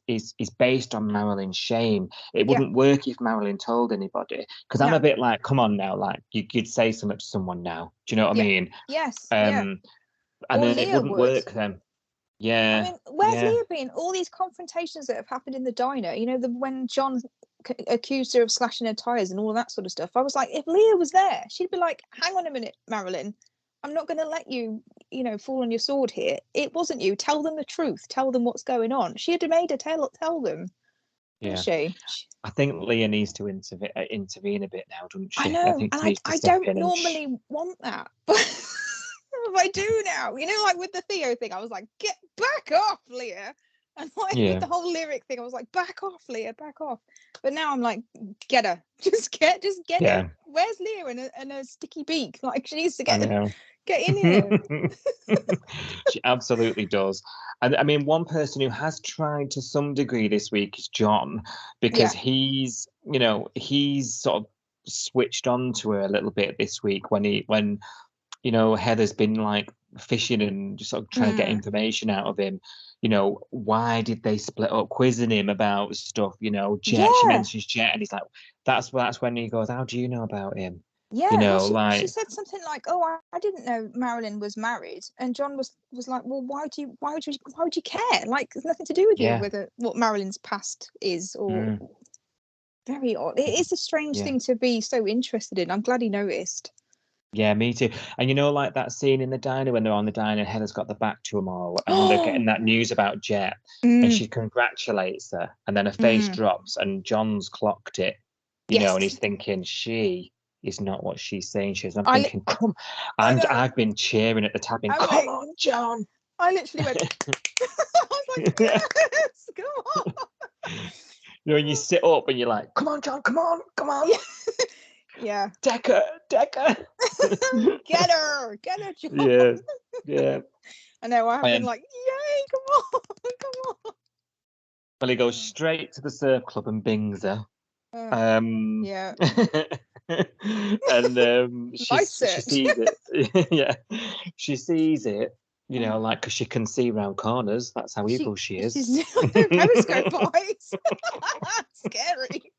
based on Marilyn's shame. It wouldn't work if Marilyn told anybody, because I'm a bit like, come on now, like you'd say something to someone now. Do you know what I mean? Yes. And Or then Leah it wouldn't work then. Yeah. I mean, where's Leah been? All these confrontations that have happened in the diner, you know, when John accused her of slashing her tires and all that sort of stuff. I was like, if Leah was there, she'd be like, hang on a minute, Marilyn, I'm not going to let you, you know, fall on your sword here. It wasn't you. Tell them the truth. Tell them what's going on. She had made her tell them. Yeah. She? I think Leah needs to intervene a bit now, doesn't she? I know, think and I don't normally want that, but I do now. You know, like with the Theo thing, I was like, get back off, Leah. And like with the whole lyric thing, I was like, back off, Leah, back off. But now I'm like, get her. Just get her. Where's Leah and a sticky beak? Like she needs to get in here. She absolutely does. And I mean, one person who has tried to some degree this week is John, because he's sort of switched on to her a little bit this week when Heather's been like fishing and just sort of trying to get information out of him. Why did they split up, quizzing him about stuff? Jet. She mentions Jet, and he's like, that's when he goes, how do you know about him? Yeah, she said something like, "Oh, I didn't know Marilyn was married," and John was like, "Well, why would you care? Like, there's nothing to do with you whether what Marilyn's past is or." Very odd. It is a strange thing to be so interested in. I'm glad he noticed. Yeah, me too. And like that scene in the diner when they're on the diner, Heather's got the back to them all, and they're getting that news about Jet, and she congratulates her, and then her face drops, and John's clocked it, and he's thinking she is not what she's saying she is. I'm thinking, come, I've been cheering at the tapping. Come on, John. I literally went. I was like, yes, come on. And you sit up and you're like, come on, John, come on. Yeah. Decker. Get her, John. Yeah. I know. I have been like, yay, come on. Well, he goes straight to the surf club and bings her. Yeah. And she sees it. Yeah, she sees it. Like because she can see round corners. That's how evil she is. She's periscope eyes. Scary.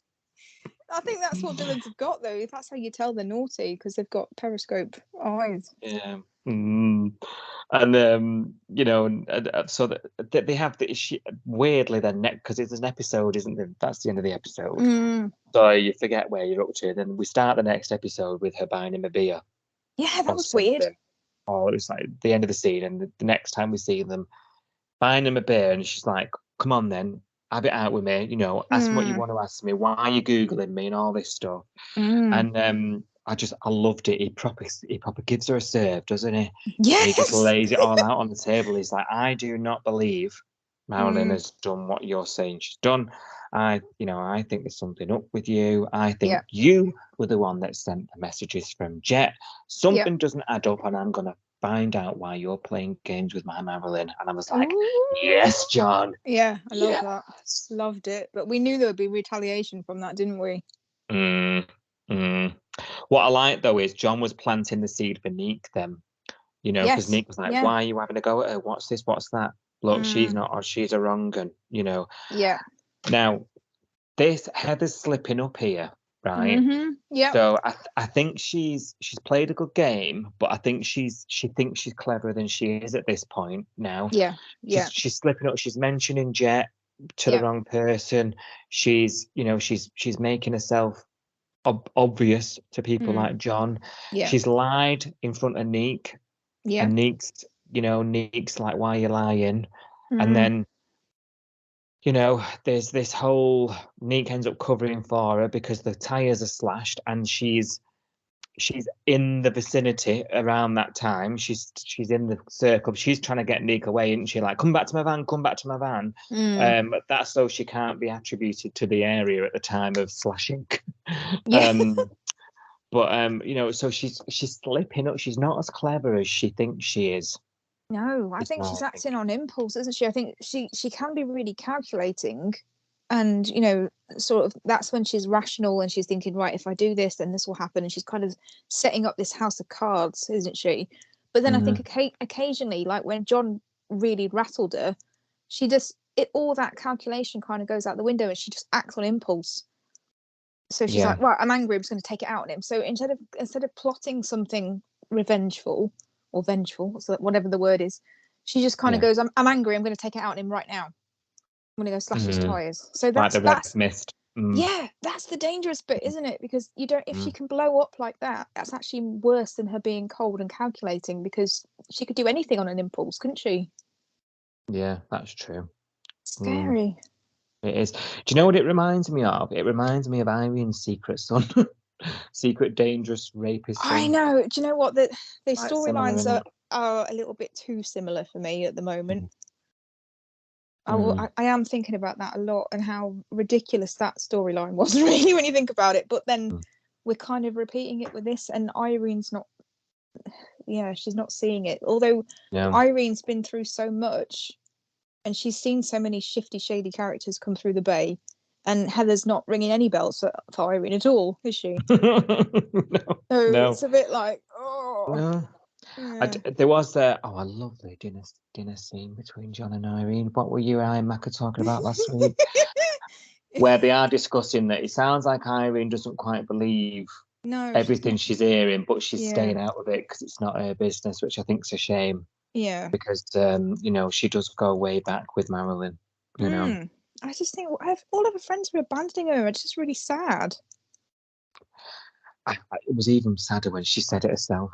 I think that's what villains have got, though. That's how you tell they're naughty, because they've got periscope eyes. Yeah. And so that they have weirdly then because it's an episode, isn't it? That's the end of the episode. So you forget where you're up to. Then we start the next episode with her buying him a beer. Yeah, that was weird. Oh, it was like the end of the scene, and the next time we see them buying him a beer, and she's like, "Come on, then, have it out with me. Ask me what you want to ask me. Why are you googling me and all this stuff?" And I loved it. He proper gives her a serve, doesn't he? Yes. And he just lays it all out on the table. He's like, I do not believe Marilyn has done what you're saying she's done. I think there's something up with you. I think you were the one that sent the messages from Jet. Something doesn't add up, and I'm gonna find out why you're playing games with my Marilyn. And I was like, yes, John. Yeah, I love that. Loved it. But we knew there would be retaliation from that, didn't we? What I like though is John was planting the seed beneath them you know, because Nick was like, Yeah. why are you having a go at her? What's this? What's that? Look, she's not, or she's a wrong, and you know. Yeah. Now, this Heather's slipping up here, right? Yeah. So I think she's played a good game, but I think she thinks she's cleverer than she is at this point now. Yeah. Yeah. She's slipping up. She's mentioning Jet to the wrong person. She's making herself obvious to people like John. Yeah. She's lied in front of Neek. Yeah. And Neek's like, why are you lying? And then, you know, there's this whole Neek ends up covering for her because the tires are slashed, and she's in the vicinity around that time. She's in the circle. She's trying to get Neek away, isn't she? Like, come back to my van, come back to my van. But that's so she can't be attributed to the area at the time of slashing. But you know, so she's slipping up. She's not as clever as she thinks she is. No, I think she's acting on impulse, isn't she? I think she can be really calculating, and you know, sort of that's when she's rational and she's thinking, right, if I do this, then this will happen, and she's kind of setting up this house of cards, isn't she? But then I think occasionally, like when John really rattled her, she just all that calculation kind of goes out the window, and she just acts on impulse. So she's like, right, I'm angry, I'm just going to take it out on him. So instead of plotting something revengeful or vengeful, so whatever the word is, she just kind of goes, I'm angry, I'm going to take it out on him right now. I'm going to go slash his tires. So that's like the red mist. Yeah, that's the dangerous bit, isn't it? Because you don't, if she can blow up like that, that's actually worse than her being cold and calculating, because she could do anything on an impulse, couldn't she? Yeah, that's true. Scary. It is. Do you know what it reminds me of? It reminds me of Irene's secret son. Secret dangerous rapist son. I know. Do you know what? The Quite storylines similar, are a little bit too similar for me at the moment. I am thinking about that a lot, and how ridiculous that storyline was, really, when you think about it. But then we're kind of repeating it with this, and Irene's not. Yeah, she's not seeing it. Although Irene's been through so much, and she's seen so many shifty, shady characters come through the bay, and Heather's not ringing any bells for Irene at all, is she? No. It's a bit like, oh. No. Yeah. There was a lovely dinner scene between John and Irene. What were you and I, Macca, talking about last week? Where they are discussing that it sounds like Irene doesn't quite believe everything she's hearing, but she's staying out of it because it's not her business, which I think is a shame. Yeah. Because you know, she does go way back with Marilyn. You know. I just think all of her friends were abandoning her. It's just really sad. It was even sadder when she said it herself.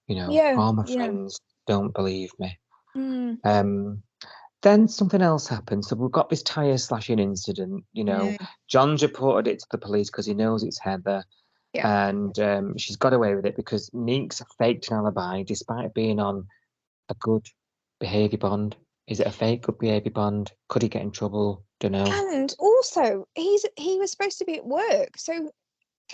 You know, all my friends don't believe me. Then something else happened. So we've got this tire slashing incident. You know, John's reported it to the police because he knows it's Heather. And she's got away with it because Neek's faked an alibi despite being on a good behaviour bond. Is it a fake good behaviour bond? Could he get in trouble? Don't know. And also, he was supposed to be at work, so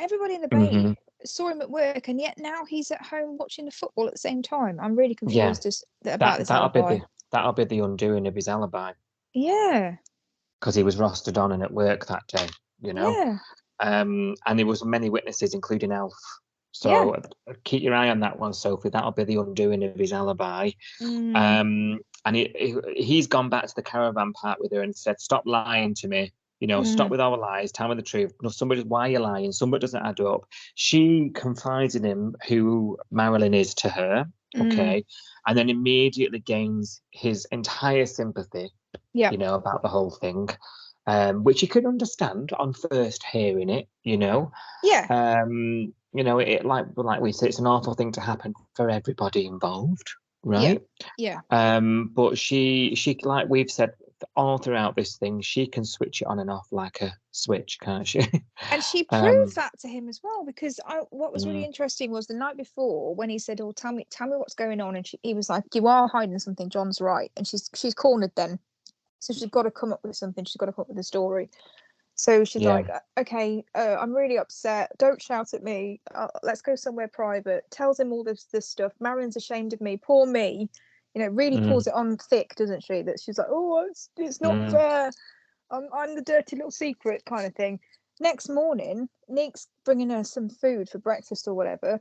everybody in the bay saw him at work, and yet now he's at home watching the football at the same time. I'm really confused about this alibi. That'll be the undoing of his alibi. Yeah. Because he was rostered on and at work that day, you know. Yeah. And there was many witnesses, including Elf. So keep your eye on that one, Sophie. That'll be the undoing of his alibi. And he's gone back to the caravan park with her and said, "Stop lying to me. You know, stop with all the lies. Tell me the truth. No, why are you lying? Somebody doesn't add up." She confides in him who Marilyn is to her, okay, and then immediately gains his entire sympathy, you know, about the whole thing, which you can understand on first hearing it, you know. Yeah. You know, it like we said, it's an awful thing to happen for everybody involved, right? Yeah. But she like we've said all throughout this thing, she can switch it on and off like a switch, can't she? And she proved that to him as well, because what was really interesting was the night before when he said, "Oh, tell me what's going on," and he was like, "You are hiding something. John's right," and she's cornered then, so she's got to come up with something. She's got to come up with a story. So she's like, "Okay, I'm really upset. Don't shout at me. Let's go somewhere private." Tells him all this stuff. Marilyn's ashamed of me. Poor me. You know, really pulls it on thick, doesn't she? That she's like, "Oh, it's not fair. I'm the dirty little secret," kind of thing. Next morning, Nick's bringing her some food for breakfast or whatever,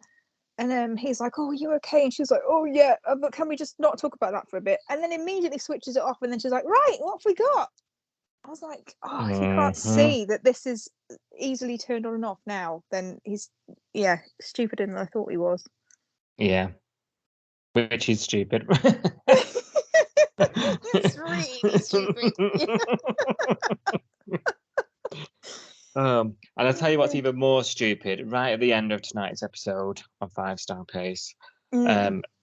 And he's like, "Oh, are you okay?" And she's like, "Oh yeah, but can we just not talk about that for a bit?" And then immediately switches it off, and then she's like, "Right, what have we got?" I was like, "Oh, if you can't see that this is easily turned on and off now, then he's stupider than I thought he was." Yeah, which is stupid. It's really stupid. And I'll tell you what's even more stupid. Right at the end of tonight's episode on 5-Star Pace,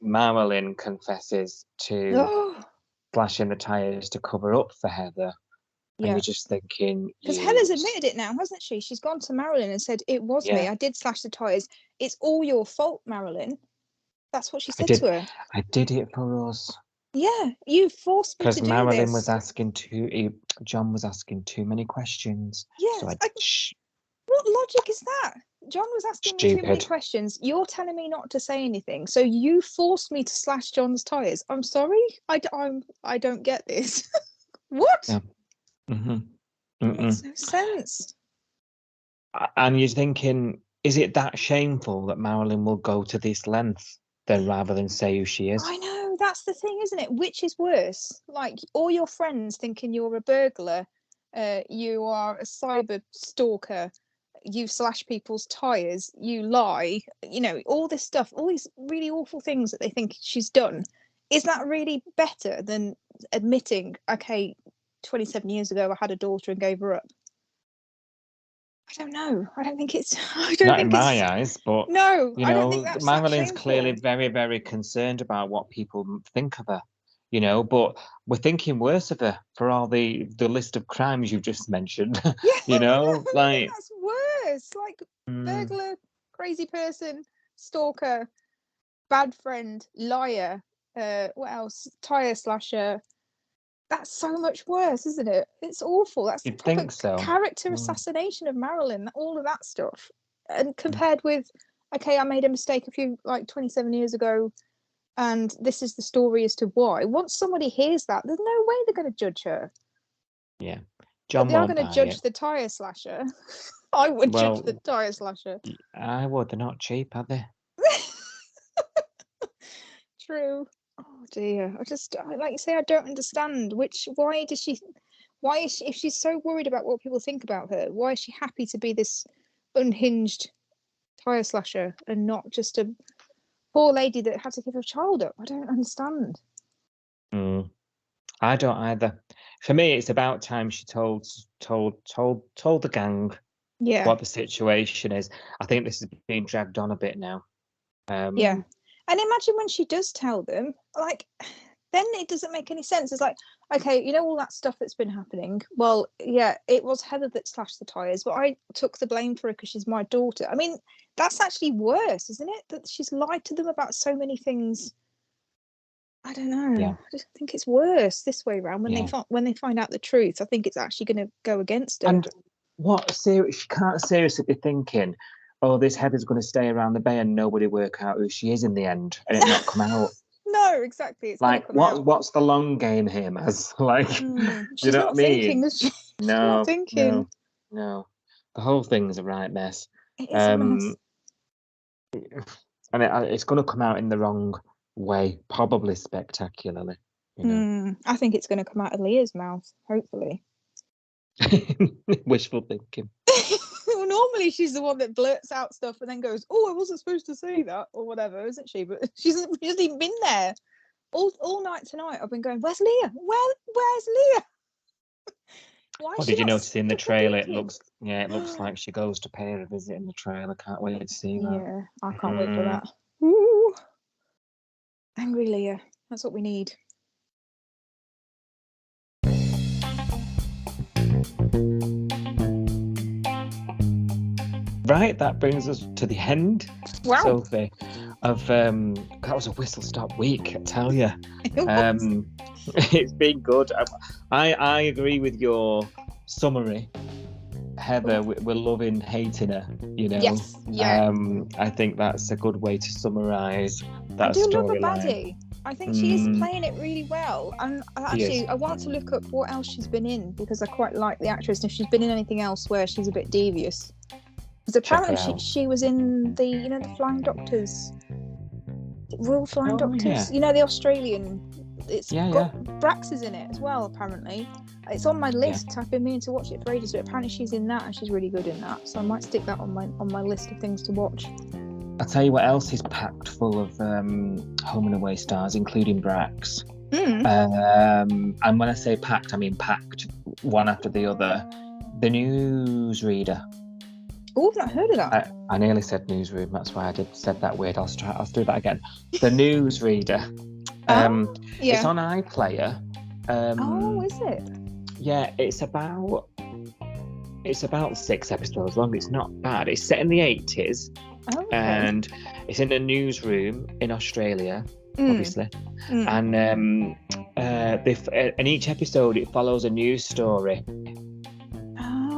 Marilyn confesses to slashing the tyres to cover up for Heather. And you're just thinking... Because Heather's admitted it now, hasn't she? She's gone to Marilyn and said, "It was me. I did slash the tyres. It's all your fault, Marilyn." That's what she said to her. I did it for us. Yeah, you forced me to do this. Because Marilyn was asking John was asking too many questions. Yes. So what logic is that? John was asking me too many questions. You're telling me not to say anything. So you forced me to slash John's tyres. I'm sorry? I don't get this. What? Yeah. It makes no sense. And you're thinking, is it that shameful that Marilyn will go to this length then rather than say who she is? I know, that's the thing, isn't it? Which is worse? Like, all your friends thinking you're a burglar, you are a cyber stalker, you slash people's tyres, you lie, all this stuff, all these really awful things that they think she's done. Is that really better than admitting, okay, 27 years ago I had a daughter and gave her up? I don't know. I don't think it's... Not in my eyes, but... No, I don't think that's Marilyn's clearly very, very concerned about what people think of her, but we're thinking worse of her for all the list of crimes you've just mentioned. Yeah, like... That's worse. Like, burglar, crazy person, stalker, bad friend, liar, what else? Tyre slasher. That's so much worse, isn't it? It's awful. That's the proper character assassination of Marilyn, all of that stuff. And compared with, okay, I made a mistake 27 years ago, and this is the story as to why. Once somebody hears that, there's no way they're going to judge her. Yeah. John, but they are going to judge the tyre slasher. I would judge the tyre slasher. I would. They're not cheap, are they? True. Oh dear, like you say, I don't understand why is she, if she's so worried about what people think about her, why is she happy to be this unhinged tyre slasher and not just a poor lady that had to give her child up? I don't understand. I don't either. For me, it's about time she told the gang what the situation is. I think this is being dragged on a bit now. Yeah. And imagine when she does tell them, then it doesn't make any sense. It's like, okay, all that stuff that's been happening. Well, yeah, it was Heather that slashed the tyres, but I took the blame for her because she's my daughter. I mean, that's actually worse, isn't it? That she's lied to them about so many things. I don't know. Yeah. I just think it's worse this way around when they find out the truth. I think it's actually going to go against her. And she can't seriously be thinking, oh, this Heather's going to stay around the bay and nobody work out who she is in the end and it not come out. No, exactly. It's what's the long game here, Maz? She's not thinking, is she? She's not thinking. No. The whole thing's a right mess. It is a mess. And it's going to come out in the wrong way, probably spectacularly. I think it's going to come out of Leah's mouth, hopefully. Wishful thinking. Well, normally she's the one that blurts out stuff and then goes, "Oh, I wasn't supposed to say that," or whatever, isn't she? But she hasn't even been there all night tonight. I've been going, "Where's Leah? Where's Leah?" Why? Did you notice in the trailer? It looks like she goes to pay her a visit in the trailer. Can't wait to see that. Yeah, I can't wait for that. Ooh. Angry Leah. That's what we need. Right, that brings us to the end, Sophie, of that was a whistle-stop week, I tell you. It's been good. I agree with your summary. Heather, we're loving hating her, Yes, yeah. I think that's a good way to summarise that storyline. I do love a baddie. I think she is playing it really well. And actually, I want to look up what else she's been in because I quite like the actress. And if she's been in anything else where she's a bit devious. Because apparently she was in the Flying Doctors Royal Flying Doctors. Yeah. You know, the Australian. It's Yeah, got Brax is in it as well, apparently. It's on my list. Yeah. I've been meaning to watch it for ages, but apparently she's in that and she's really good in that. So I might stick that on my list of things to watch. I'll tell you what else is packed full of home and away stars, including Brax. And when I say packed, I mean packed, one after the other. The Newsreader. Oh, I've not heard of that. I nearly said newsroom. That's why I said that weird. I'll do that again. The Newsreader. It's on iPlayer. Is it? Yeah, it's about 6 episodes long. It's not bad. It's set in the 80s, and it's in a newsroom in Australia, obviously. And in each episode, it follows a news story.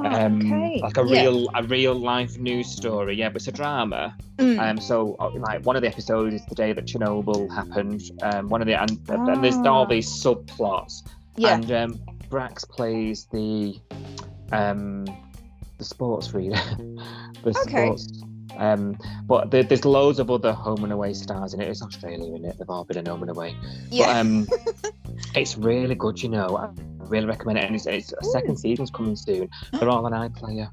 Like a real life news story. Yeah, but it's a drama. So like one of the episodes is the day that Chernobyl happened. And there's all these subplots. Yeah. And Brax plays the sports reader. Sports. But there's loads of other home and away stars in it. It's Australia, in it. They've all been in home and away. Yeah. But it's really good, you know. I really recommend it. And it's a second season's coming soon. They're all on iPlayer.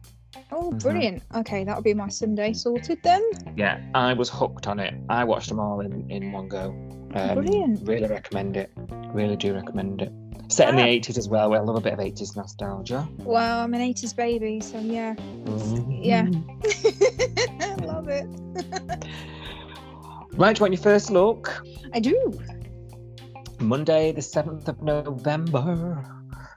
Oh, brilliant. Okay, that'll be my Sunday sorted then. Yeah, I was hooked on it. I watched them all in one go. Brilliant. Really recommend it. Really do recommend it. Set in the 80s as well. We love a bit of 80s nostalgia. Well, I'm an 80s baby, so yeah. Yeah. I love it. Right, do you want your first look? I do. Monday, the 7th of November.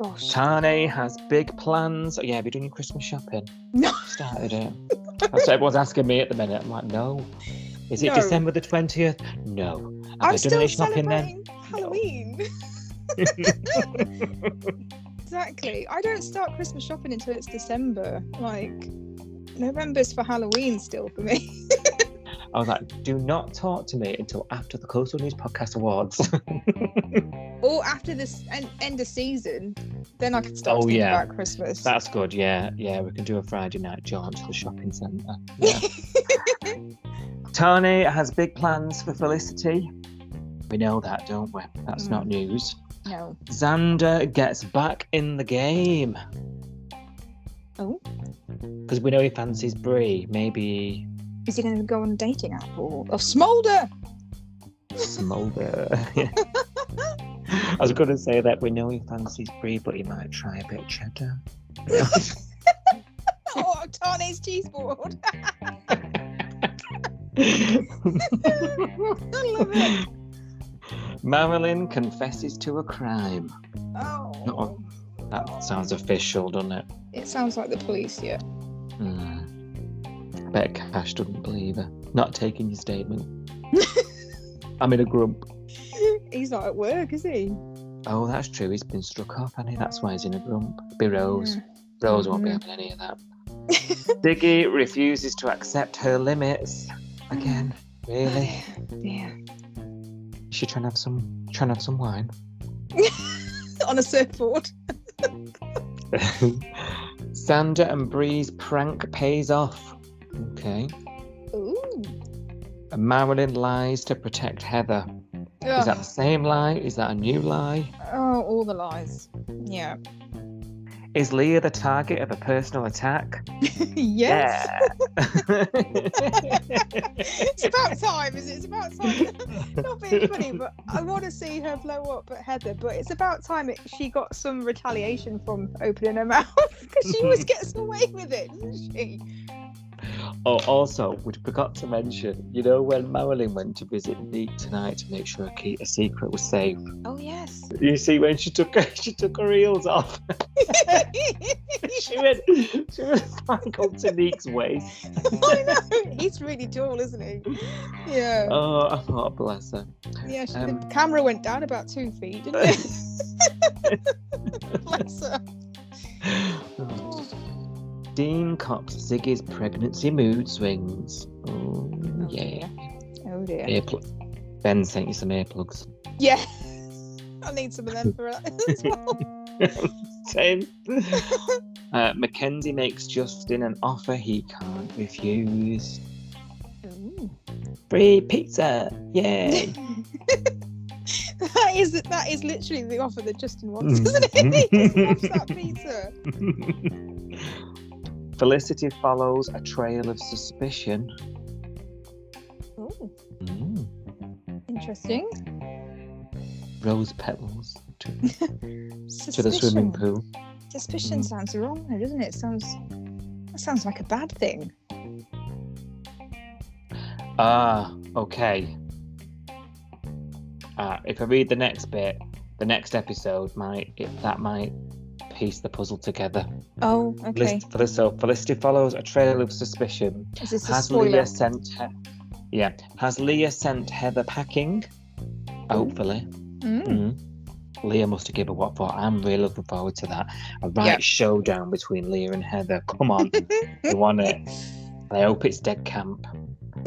Gosh. Tane has big plans. Yeah, have you done your Christmas shopping? No. Started it. That's what everyone's asking me at the minute. I'm like, no. Is it December the 20th? No. I'm still celebrating Halloween. Exactly. I don't start Christmas shopping until it's December. Like, November's for Halloween still for me. I was like, do not talk to me until after the Coastal News Podcast Awards. Or after this end of season, then I can start thinking about Christmas. That's good, yeah. Yeah, we can do a Friday night jaunt to the shopping centre. Yeah. Tane has big plans for Felicity. We know that, don't we? That's not news. No. Xander gets back in the game. Oh. Because we know he fancies Bree. Maybe... Is he going to go on a dating app or Smolder? Smolder. I was going to say that we know he fancies Bree, but he might try a bit of cheddar. Oh, Tane's cheese board. I love it. Marilyn confesses to a crime. Oh. That sounds official, doesn't it? It sounds like the police, yeah. Bet Cash doesn't believe her. Not taking your statement. I'm in a grump. He's not at work, is he? Oh, that's true. He's been struck off, hasn't he? That's why he's in a grump. Be Rose. Yeah. Rose won't be having any of that. Ziggy refuses to accept her limits. Again. Really? Yeah. Is she trying to have some wine? On a surfboard. Sander and Bree's prank pays off. Okay. Ooh. And Marilyn lies to protect Heather. Is that the same lie? Is that a new lie? Oh, all the lies. Yeah. Is Leah the target of a personal attack? Yes. Yeah. It's about time, is it? It's about time. Not being funny, but I want to see her blow up at Heather. But it's about time she got some retaliation from opening her mouth, because she always gets away with it, doesn't she? Oh, also, we forgot to mention, you know, when Marilyn went to visit Neat tonight to make sure a secret was safe. Oh yes. You see when she took her heels off. she went spangled to Neat's waist. I know. He's really tall, isn't he? Yeah. Oh, I thought, bless her. Yeah, the camera went down about 2 feet, didn't it? Bless her. Oh. Dean cops Ziggy's pregnancy mood swings. Oh, yeah. Oh dear. Ben sent you some earplugs. Yeah. I need some of them for as well. Same. Mackenzie makes Justin an offer he can't refuse. Ooh. Free pizza. Yay. That is literally the offer that Justin wants, isn't it? He just loves that pizza. Felicity follows a trail of suspicion. Oh. Interesting. Rose petals to the swimming pool. Suspicion sounds wrong, though, doesn't it? That sounds like a bad thing. Okay. If I read the next bit, the next episode might piece the puzzle together. Oh, okay. Felicity follows a trail of suspicion. Is this a spoiler? Has Leah sent Heather packing? Hopefully. Leah must have given her what for. I'm really looking forward to that. A showdown between Leah and Heather. Come on. We want it. I hope it's dead camp.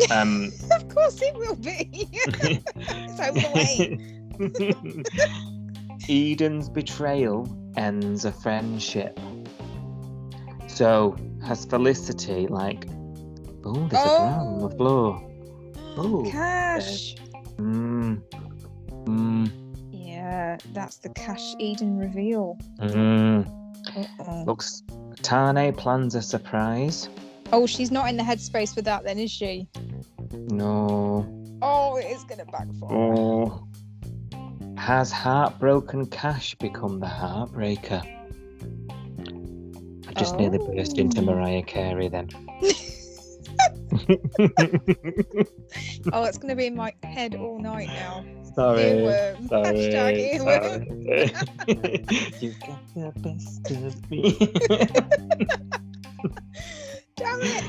Of course it will be. It's over the way. Eden's betrayal ends a friendship. So has Felicity there's a ground on the floor. Oh, Cash. Yeah, that's the Cash Eden reveal. Looks Tane plans a surprise. Oh, she's not in the headspace for that then, is she? No. Oh, it is going to backfire. Oh. Has heartbroken Cash become the heartbreaker? I just nearly burst into Mariah Carey then. Oh, it's going to be in my head all night now. Sorry. Earworm. Hashtag earworm. You got the best of me. Damn it!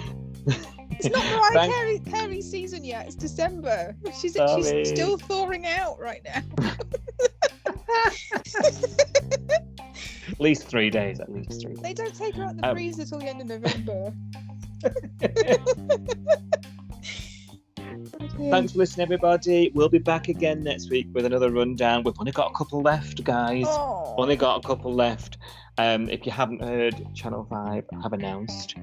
It's not Mariah Carey season yet. It's December. She's still thawing out right now. At least 3 days. They don't take her out the freezer till the end of November. Thanks for listening, everybody. We'll be back again next week with another rundown. We've only got a couple left, guys. Only got a couple left. If you haven't heard, Channel 5 have announced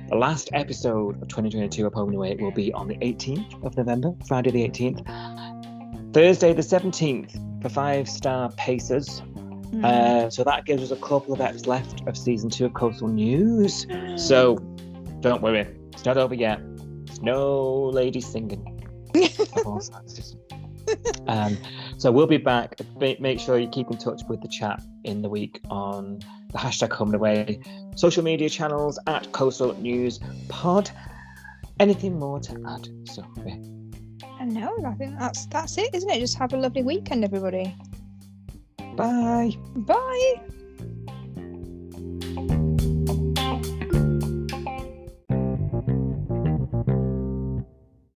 the last episode of 2022 of Home and Away will be on the 18th of November, Friday the 18th. Thursday the 17th for 5-star Pacers. So that gives us a couple of eps left of season 2 of Coastal News. So don't worry, it's not over yet. There's no ladies singing. So we'll be back. Make sure you keep in touch with the chat in the week on the hashtag Home and Away, social media channels at Coastal News Pod. Anything more to add, Sophie? No, I think that's it, isn't it? Just have a lovely weekend, everybody. Bye. Bye.